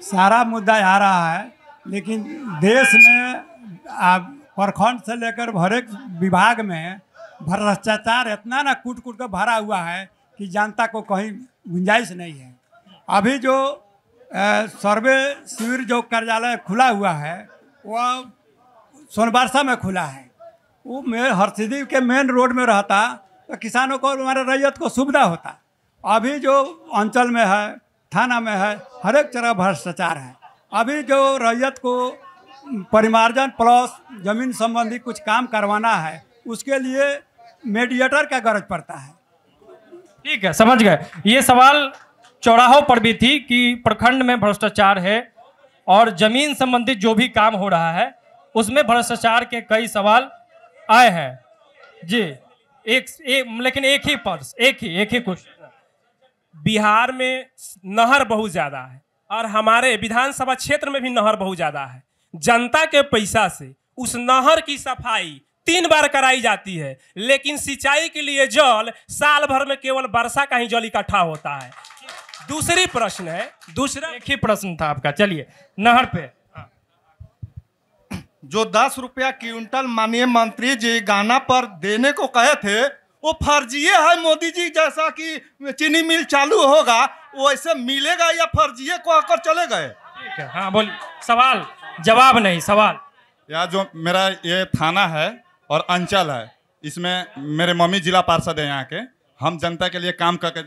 Speaker 18: सारा मुद्दा आ रहा है, लेकिन देश में प्रखंड से लेकर हर एक विभाग में भ्रष्टाचार इतना ना कूट कूट कर भरा हुआ है कि जनता को कहीं गुंजाइश नहीं है। अभी जो सर्वे शिविर जो कार्यालय खुला हुआ है वह सोनबरसा में खुला है। वो हरसिद्धि के मेन रोड में रहता तो किसानों को, हमारे रैयत को सुविधा होता। अभी जो अंचल में है, थाना में है, हर एक तरह भ्रष्टाचार है। अभी जो रैयत को परिमार्जन प्लस जमीन संबंधी कुछ काम करवाना है, उसके लिए मीडिएटर का गरज पड़ता है।
Speaker 3: ठीक है, समझ गए। ये सवाल चौराहों पर भी थी कि प्रखंड में भ्रष्टाचार है और जमीन संबंधित जो भी काम हो रहा है उसमें भ्रष्टाचार के कई सवाल आए हैं जी। लेकिन एक ही क्वेश्चन।
Speaker 4: बिहार में नहर बहुत ज्यादा है और हमारे विधानसभा क्षेत्र में भी नहर बहुत ज्यादा है। जनता के पैसा से उस नहर की सफाई 3 बार कराई जाती है, लेकिन सिंचाई के लिए जल साल भर में केवल वर्षा का ही जल इकट्ठा होता है। दूसरी प्रश्न है,
Speaker 3: एक ही प्रश्न था आपका। चलिए, नहर पे
Speaker 19: जो 10 रुपया क्विंटल माननीय मंत्री जी गाना पर देने को कहे थे, वो फर्जिए है। मोदी जी जैसा कि चीनी मिल चालू होगा वैसे मिलेगा या फर्जिए को आकर चले गए?
Speaker 3: ठीक है, हाँ बोलिए। सवाल जवाब नहीं, सवाल।
Speaker 8: यार, जो मेरा ये थाना है और अंचल है, इसमें मेरे मम्मी जिला पार्षद है यहाँ के। हम जनता के लिए काम करके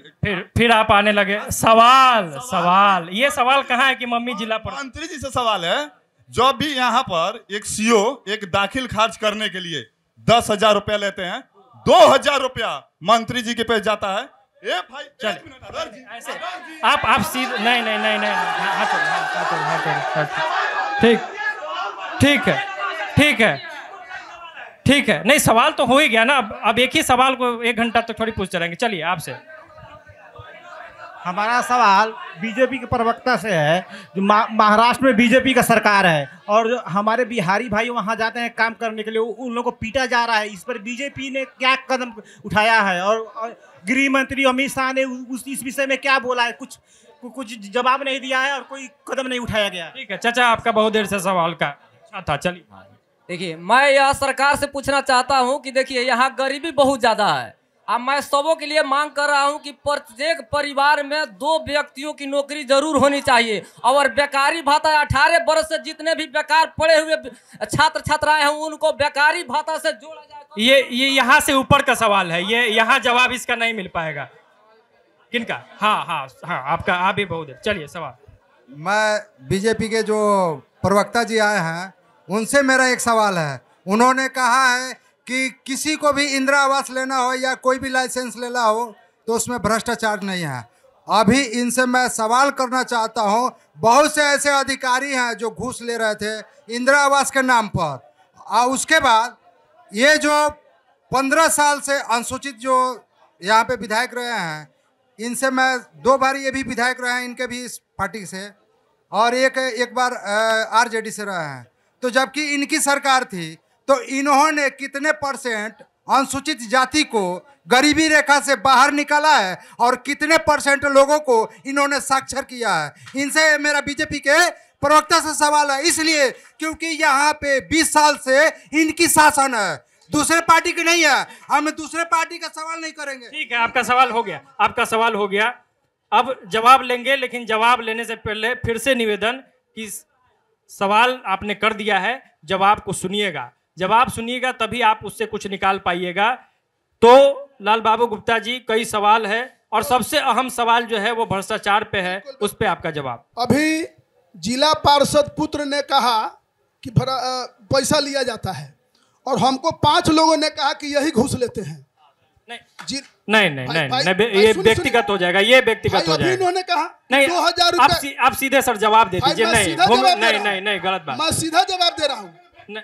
Speaker 3: फिर आप आने लगे। सवाल ये सवाल कहाँ है कि मम्मी जिला पार्षद?
Speaker 8: मंत्री जी से सवाल है। जब भी यहाँ पर एक सीओ एक दाखिल खारिज करने के लिए 10,000 रुपया लेते हैं, 2,000 रुपया मंत्री जी के पास जाता है, ए भाई
Speaker 3: ऐसे आप सीधे नहीं नहीं नहीं नहीं ठीक ठीक है ठीक है ठीक है। नहीं सवाल तो हो ही गया ना। अब एक ही सवाल को 1 घंटा तक थोड़ी पूछते रहेंगे। चलिए आपसे
Speaker 20: हमारा सवाल बीजेपी के प्रवक्ता से है। जो महाराष्ट्र में बीजेपी का सरकार है और जो हमारे बिहारी भाई वहां जाते हैं काम करने के लिए, उन लोगों को पीटा जा रहा है। इस पर बीजेपी ने क्या कदम उठाया है और गृह मंत्री अमित शाह ने इस विषय में क्या बोला है? कुछ जवाब नहीं दिया है और कोई कदम नहीं उठाया गया।
Speaker 3: ठीक है चाचा, आपका बहुत देर से सवाल का था। चलिए
Speaker 21: देखिए, मैं यह सरकार से पूछना चाहता हूं कि देखिए यहाँ गरीबी बहुत ज्यादा है। अब मैं सबों के लिए मांग कर रहा हूं कि प्रत्येक परिवार में 2 व्यक्तियों की नौकरी जरूर होनी चाहिए और बेकारी भत्ता 18 वर्ष से जितने भी बेकार पड़े हुए छात्र छात्राएं हैं उनको बेकारी भत्ता से जोड़ा जाए।
Speaker 3: ये यहाँ से ऊपर का सवाल है, ये यहाँ जवाब इसका नहीं मिल पाएगा। किनका? हाँ हाँ हाँ आपका, आप भी बहुत है। चलिए सवाल।
Speaker 22: मैं बीजेपी के जो प्रवक्ता जी आए हैं उनसे मेरा एक सवाल है। उन्होंने कहा है कि किसी को भी इंदिरा आवास लेना हो या कोई भी लाइसेंस लेना हो तो उसमें भ्रष्टाचार नहीं है। अभी इनसे मैं सवाल करना चाहता हूं, बहुत से ऐसे अधिकारी हैं जो घूस ले रहे थे इंदिरा आवास के नाम पर, और उसके बाद ये जो 15 साल से अनुसूचित जो यहाँ पे विधायक रहे हैं, इनसे मैं 2 बार ये भी विधायक रहे हैं इनके भी इस पार्टी से, और एक बार आरजेडी से रहे हैं। तो जबकि इनकी सरकार थी तो इन्होंने कितने % अनुसूचित जाति को गरीबी रेखा से बाहर निकाला है और कितने % लोगों को इन्होंने साक्षर किया है? इनसे मेरा बीजेपी के प्रवक्ता से सवाल है, इसलिए क्योंकि यहाँ पे 20 साल से इनकी शासन है, दूसरे पार्टी की नहीं है। हम दूसरे पार्टी का सवाल नहीं करेंगे।
Speaker 3: ठीक है, आपका सवाल हो गया, आपका सवाल हो गया। अब जवाब लेंगे, लेकिन जवाब लेने से पहले फिर से निवेदन कि सवाल आपने कर दिया है, जवाब को सुनिएगा। जवाब सुनिएगा तभी आप उससे कुछ निकाल पाइएगा। तो लाल बाबू गुप्ता जी, कई सवाल है और सबसे अहम सवाल जो है वो भ्रष्टाचार पे है, उस पे आपका जवाब।
Speaker 1: अभी जिला पार्षद पुत्र ने कहा कि पैसा लिया जाता है और हमको 5 लोगों ने कहा कि यही घूस लेते हैं।
Speaker 3: नहीं, ये व्यक्तिगत हो जाएगा, ये व्यक्तिगत हो जाएगा।
Speaker 1: इन्होंने कहा
Speaker 3: नहीं,
Speaker 1: 2000 रुपए।
Speaker 3: आप सीधे सर जवाब दे दीजिए। नहीं गलत बात।
Speaker 1: मैं सीधा जवाब दे रहा हूँ।
Speaker 3: मैं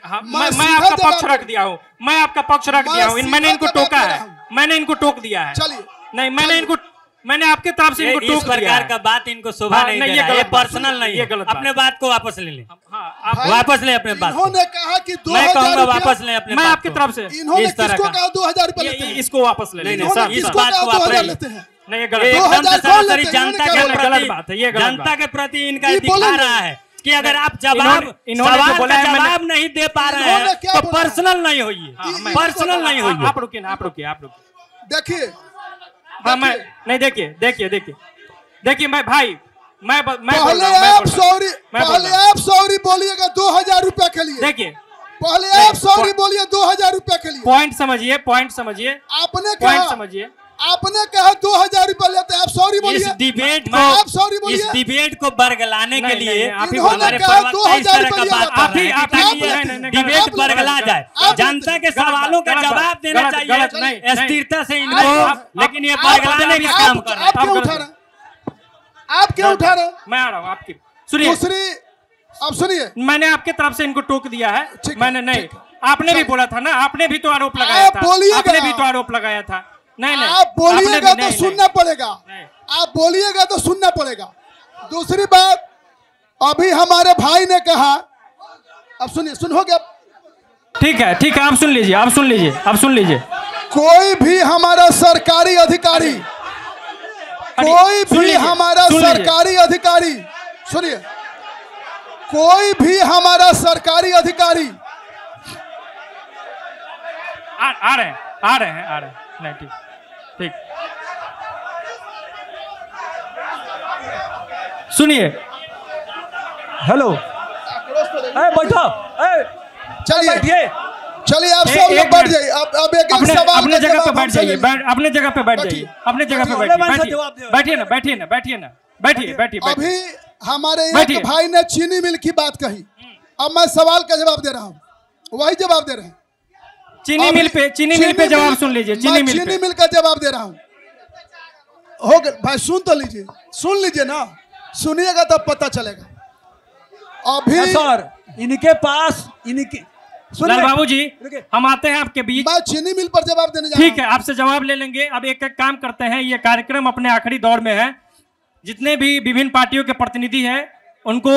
Speaker 3: आपका पक्ष रख दिया हूँ, मैं आपका पक्ष रख दिया हूँ। मैंने इनको टोका है, मैंने इनको टोक दिया है।
Speaker 1: चलिए,
Speaker 3: नहीं मैंने आपके तरफ से इनको टोक दिया।
Speaker 6: इस प्रकार का बात इनको शोभा नहीं दे रहा है, ये पर्सनल नहीं है। अपने बात को वापस ले लें, वापस लें अपने बात।
Speaker 1: इन्होंने कहा कि 2000
Speaker 6: मैं कहूँगा वापस लें अपने।
Speaker 3: मैं आपकी तरफ से
Speaker 1: इन्होंने किसको कहा 2000 रुपए लेते हैं?
Speaker 3: इसको वापस ले लें सर,
Speaker 6: इस बात को वापस
Speaker 1: लेते हैं।
Speaker 3: नहीं, ये गलत बात है।
Speaker 6: जनता के प्रति इनका दिखा रहा है कि अगर आप सवाल का जवाब नहीं दे पा रहे हैं तो पर्सनल नहीं होइए, पर्सनल नहीं होइए।
Speaker 3: आप रुकिए ना, आप रुकिए।
Speaker 1: देखिए,
Speaker 3: नहीं देखिए मैं भाई, मैं
Speaker 1: पहले आप सॉरी बोलिएगा 2000 रुपए के लिए।
Speaker 3: देखिए,
Speaker 1: पहले आप सॉरी बोलिए 2000 रुपए के लिए।
Speaker 3: पॉइंट समझिए।
Speaker 1: आपने कहा 2000 रुपए लेते हैं, आप सॉरी बोलिए।
Speaker 6: इस डिबेट को बरगलाने के लिए
Speaker 1: हमारे प्रवक्ता इस तरह का बात
Speaker 6: डिबेट बरगला जाए, जनता के सवालों का जवाब देना चाहिए स्थिरता से इनको, लेकिन ये बरगलाने का काम कर रहे हैं।
Speaker 1: आप क्यों उठा रहे?
Speaker 3: मैं आ रहा हूँ आपकी। सुनिए,
Speaker 1: अब सुनिए,
Speaker 3: मैंने आपके तरफ से इनको टोक दिया है। मैंने नहीं, आपने भी बोला था ना, आपने भी तो आरोप लगाया था। आपने भी तो आरोप लगाया था। नहीं,
Speaker 1: आप बोलिएगा तो सुनना पड़ेगा। आप बोलिएगा तो सुनना पड़ेगा। दूसरी बात, अभी हमारे भाई ने कहा, अब सुनिए, सुन हो गया।
Speaker 3: ठीक है, आप सुन लीजिए।
Speaker 1: कोई भी हमारा सरकारी अधिकारी, कोई भी हमारा सरकारी अधिकारी, सुनिए, कोई भी हमारा सरकारी अधिकारी
Speaker 3: आ रहे हैं। नहीं, ठीक। सुनिए,
Speaker 2: हेलो, बैठो,
Speaker 1: चलिए आप सब लोग बैठ जाइए। अब एक सवाल
Speaker 3: अपने जगह पे बैठ जाइए, अपने जगह पे बैठ जाइए, अपने जगह पे बैठिए ना, बैठिए।
Speaker 1: अभी हमारे एक भाई ने चीनी मिल की बात कही, अब मैं सवाल का जवाब दे रहा हूँ, वही जवाब दे रहे हैं।
Speaker 3: चीनी मिल पे जवाब सुन लीजिए। चीनी मिल
Speaker 1: का जवाब दे रहा हूँ। हो गया भाई, सुन तो लीजिए, सुन लीजिए ना, सुनिएगा तब पता चलेगा। अभी
Speaker 14: सर इनके पास इनके
Speaker 3: लाल बाबू जी, हम आते हैं आपके बीच।
Speaker 1: मैं चीनी मिल पर जवाब देने जा रहा हूं।
Speaker 3: ठीक है, आपसे जवाब ले लेंगे। अब एक एक काम करते हैं, ये कार्यक्रम अपने आखिरी दौर में है। जितने भी विभिन्न पार्टियों के प्रतिनिधि हैं उनको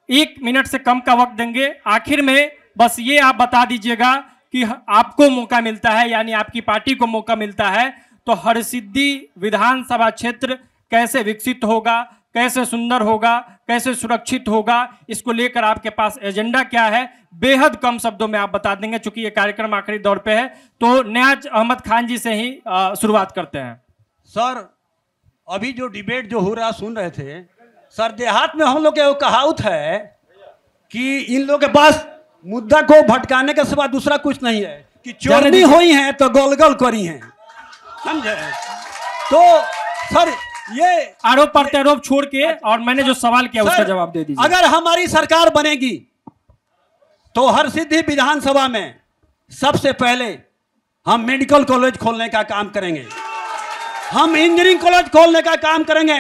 Speaker 3: 1 मिनट से कम का वक्त देंगे। आखिर में बस ये आप बता दीजिएगा कि आपको मौका मिलता है, यानी आपकी पार्टी को मौका मिलता है, तो हरसिद्धि विधानसभा क्षेत्र कैसे विकसित होगा, कैसे सुंदर होगा, कैसे सुरक्षित होगा, इसको लेकर आपके पास एजेंडा क्या है, बेहद कम शब्दों में आप बता देंगे। चूंकि ये कार्यक्रम आखिरी दौर पे है, तो नियाज अहमद खान जी से ही शुरुआत करते हैं।
Speaker 14: सर अभी जो डिबेट जो हो रहा सुन रहे थे सर, देहात में हम लोग के कहावत है कि इन लोगों के पास मुद्दा को भटकाने के सिवा दूसरा कुछ नहीं है कि चोरनी हुई है तो गोलगोल करी है, समझे। तो सर ये
Speaker 3: आरोप प्रत्यारोप छोड़ के और मैंने जो सवाल किया उसका जवाब दे दीजिए।
Speaker 14: अगर हमारी सरकार बनेगी तो हरसिद्धि विधानसभा में सबसे पहले हम मेडिकल कॉलेज खोलने का काम करेंगे, हम इंजीनियरिंग कॉलेज खोलने का काम करेंगे,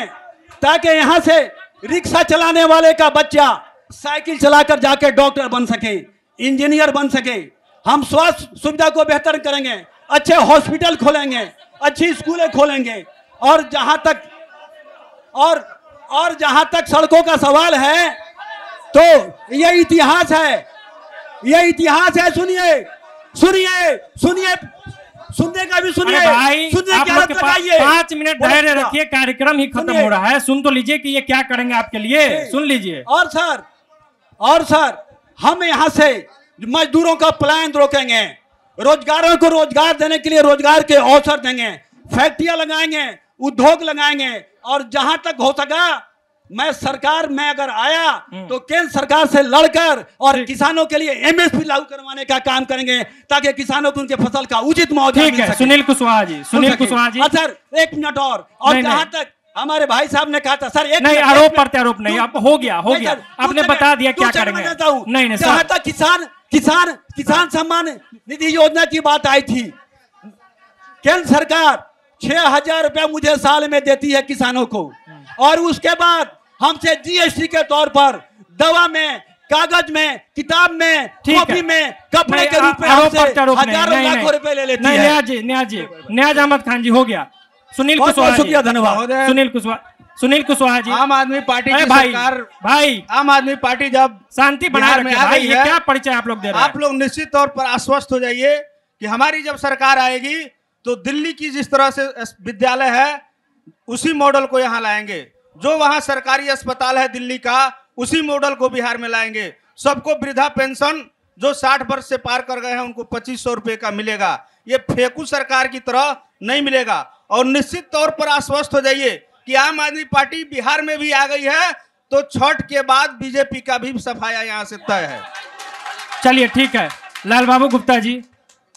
Speaker 14: ताकि यहां से रिक्शा चलाने वाले का बच्चा साइकिल चलाकर जाके डॉक्टर बन सके, इंजीनियर बन सके। हम स्वास्थ्य सुविधा को बेहतर करेंगे, अच्छे हॉस्पिटल खोलेंगे, अच्छी स्कूलें खोलेंगे। और जहां तक सड़कों का सवाल है तो ये इतिहास है, ये इतिहास है। सुनिए सुनिए सुनिए, सुनने का भी सुनिए भाई,
Speaker 3: सुनने की आदत लगाइए। 5 मिनट धैर्य रखिए, कार्यक्रम ही खत्म हो रहा है। सुन तो लीजिए कि ये क्या करेंगे आपके लिए, सुन लीजिए।
Speaker 14: और सर हम यहाँ से मजदूरों का पलायन रोकेंगे, रोजगारों को रोजगार देने के लिए रोजगार के अवसर देंगे, फैक्ट्रियां लगाएंगे, उद्योग लगाएंगे। और जहां तक हो सका मैं सरकार में अगर आया तो केंद्र सरकार से लड़कर और किसानों के लिए एमएसपी लागू करवाने का काम करेंगे, ताकि किसानों को उनके फसल का उचित मुआवजा मिल सके।
Speaker 3: सुनील कुशवाहा जी, सुनील कुशवाहा जी।
Speaker 14: सर 1 मिनट और जहां तक हमारे भाई साहब ने कहा था सर, एक
Speaker 3: नहीं आरोप प्रत्यारोप नहीं, अब हो गया आपने बता दिया क्या करेंगे। नहीं
Speaker 14: जहां तक किसान सम्मान निधि योजना की बात आई थी, केंद्र सरकार 6,000 रुपया मुझे साल में देती है किसानों को, और उसके बाद हमसे जीएसटी के तौर पर दवा में, कागज में, किताब में, कॉपी में, कपड़े के रूप में हजारों लाखों रुपए ले लेती है।
Speaker 3: नियाज अहमद खान जी, हो गया। सुनील कुशवाहा,
Speaker 14: शुक्रिया, धन्यवाद।
Speaker 3: सुनील कुशवाहा जी।
Speaker 13: आम आदमी पार्टी की सरकार,
Speaker 3: भाई
Speaker 13: आम आदमी पार्टी जब
Speaker 3: शांति बनाए रखे भाई, ये क्या परिचय आप लोग दे रहे हैं?
Speaker 13: आप लोग निश्चित तौर पर आश्वस्त हो जाइए कि हमारी जब सरकार आएगी तो दिल्ली की जिस तरह से विद्यालय है उसी मॉडल को यहाँ लाएंगे। जो वहाँ सरकारी अस्पताल है दिल्ली का, उसी मॉडल को बिहार में लाएंगे। सबको वृद्धा पेंशन जो 60 वर्ष से पार कर गए हैं उनको 2500 रुपये का मिलेगा। ये फेंकू सरकार की तरह नहीं मिलेगा। और निश्चित तौर पर आश्वस्त हो जाइए कि आम आदमी पार्टी बिहार में भी आ गई है, तो छठ के बाद बीजेपी का भी सफाया यहाँ से तय है।
Speaker 3: चलिए ठीक है, लाल बाबू गुप्ता जी,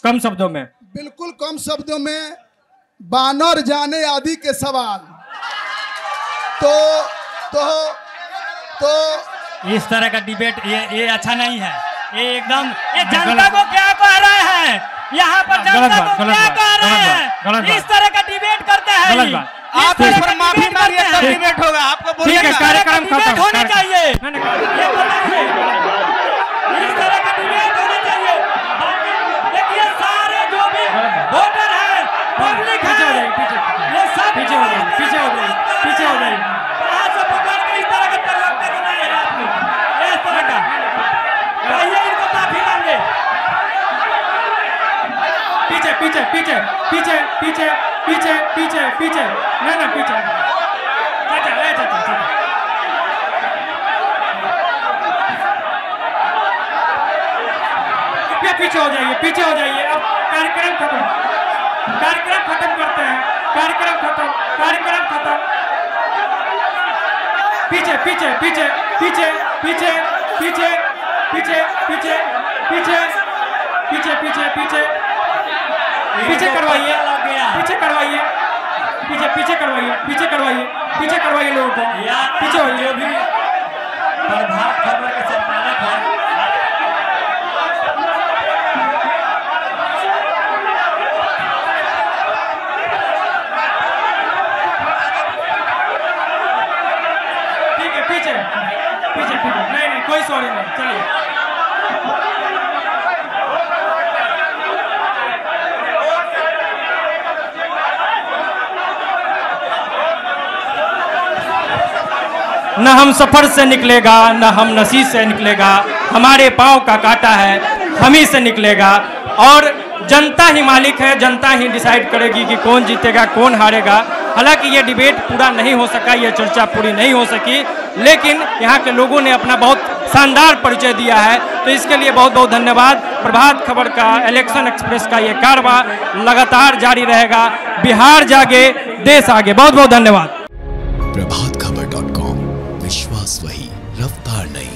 Speaker 3: कम शब्दों में।
Speaker 1: बिल्कुल कम शब्दों में, बानर जाने आदि के सवाल तो
Speaker 6: इस तरह का डिबेट ये अच्छा नहीं है। ये एकदम, ये जनता को क्या कह रहे हैं, यहाँ पर जनता को क्या कह रहे हैं, इस तरह का डिबेट करते हैं।
Speaker 13: आप इस पर माफी मांगिए तब डिबेट होगा। आपको बोलिए
Speaker 3: कार्यक्रम
Speaker 6: डिबेट होना चाहिए, इस तरह का डिबेट होना चाहिए। देखिए सारे जो भी वोटर है, पब्लिक है, ये सब
Speaker 3: पीछे हो जाइए, पीछे हो जाइए, पीछे हो जाइए।
Speaker 6: कहाँ से पकड़ के इस तरह का परिवर्तन बनाए हैं आप लोग, इस तरह का कहिए इनको माफी मांगे।
Speaker 3: पीछे पीछे पीछे पीछे पीछे पीछे पीछे पीछे, ना पीछे, पीछे हो जाइए, पीछे हो जाइए। अब कार्यक्रम खत्म करते हैं, कार्यक्रम खत्म। पीछे पीछे पीछे पीछे पीछे पीछे पीछे पीछे पीछे पीछे पीछे पीछे पीछे करवाइए, पीछे करवाइए, पीछे करवाइए लोगों को, पीछे होइए।
Speaker 6: भी प्रभात खबर के संपादक है,
Speaker 3: न हम सफर से निकलेगा, न हम नसीब से निकलेगा, हमारे पाँव का कांटा है हम ही से निकलेगा। और जनता ही मालिक है, जनता ही डिसाइड करेगी कि कौन जीतेगा कौन हारेगा। हालांकि ये डिबेट पूरा नहीं हो सका, ये चर्चा पूरी नहीं हो सकी, लेकिन यहाँ के लोगों ने अपना बहुत शानदार परिचय दिया है, तो इसके लिए बहुत बहुत धन्यवाद। प्रभात खबर का, इलेक्शन एक्सप्रेस का ये कारवा लगातार जारी रहेगा। बिहार जागे, देश आगे। बहुत बहुत धन्यवाद।
Speaker 9: प्रभातखबर.com, विश्वास वही, रफ्तार नहीं।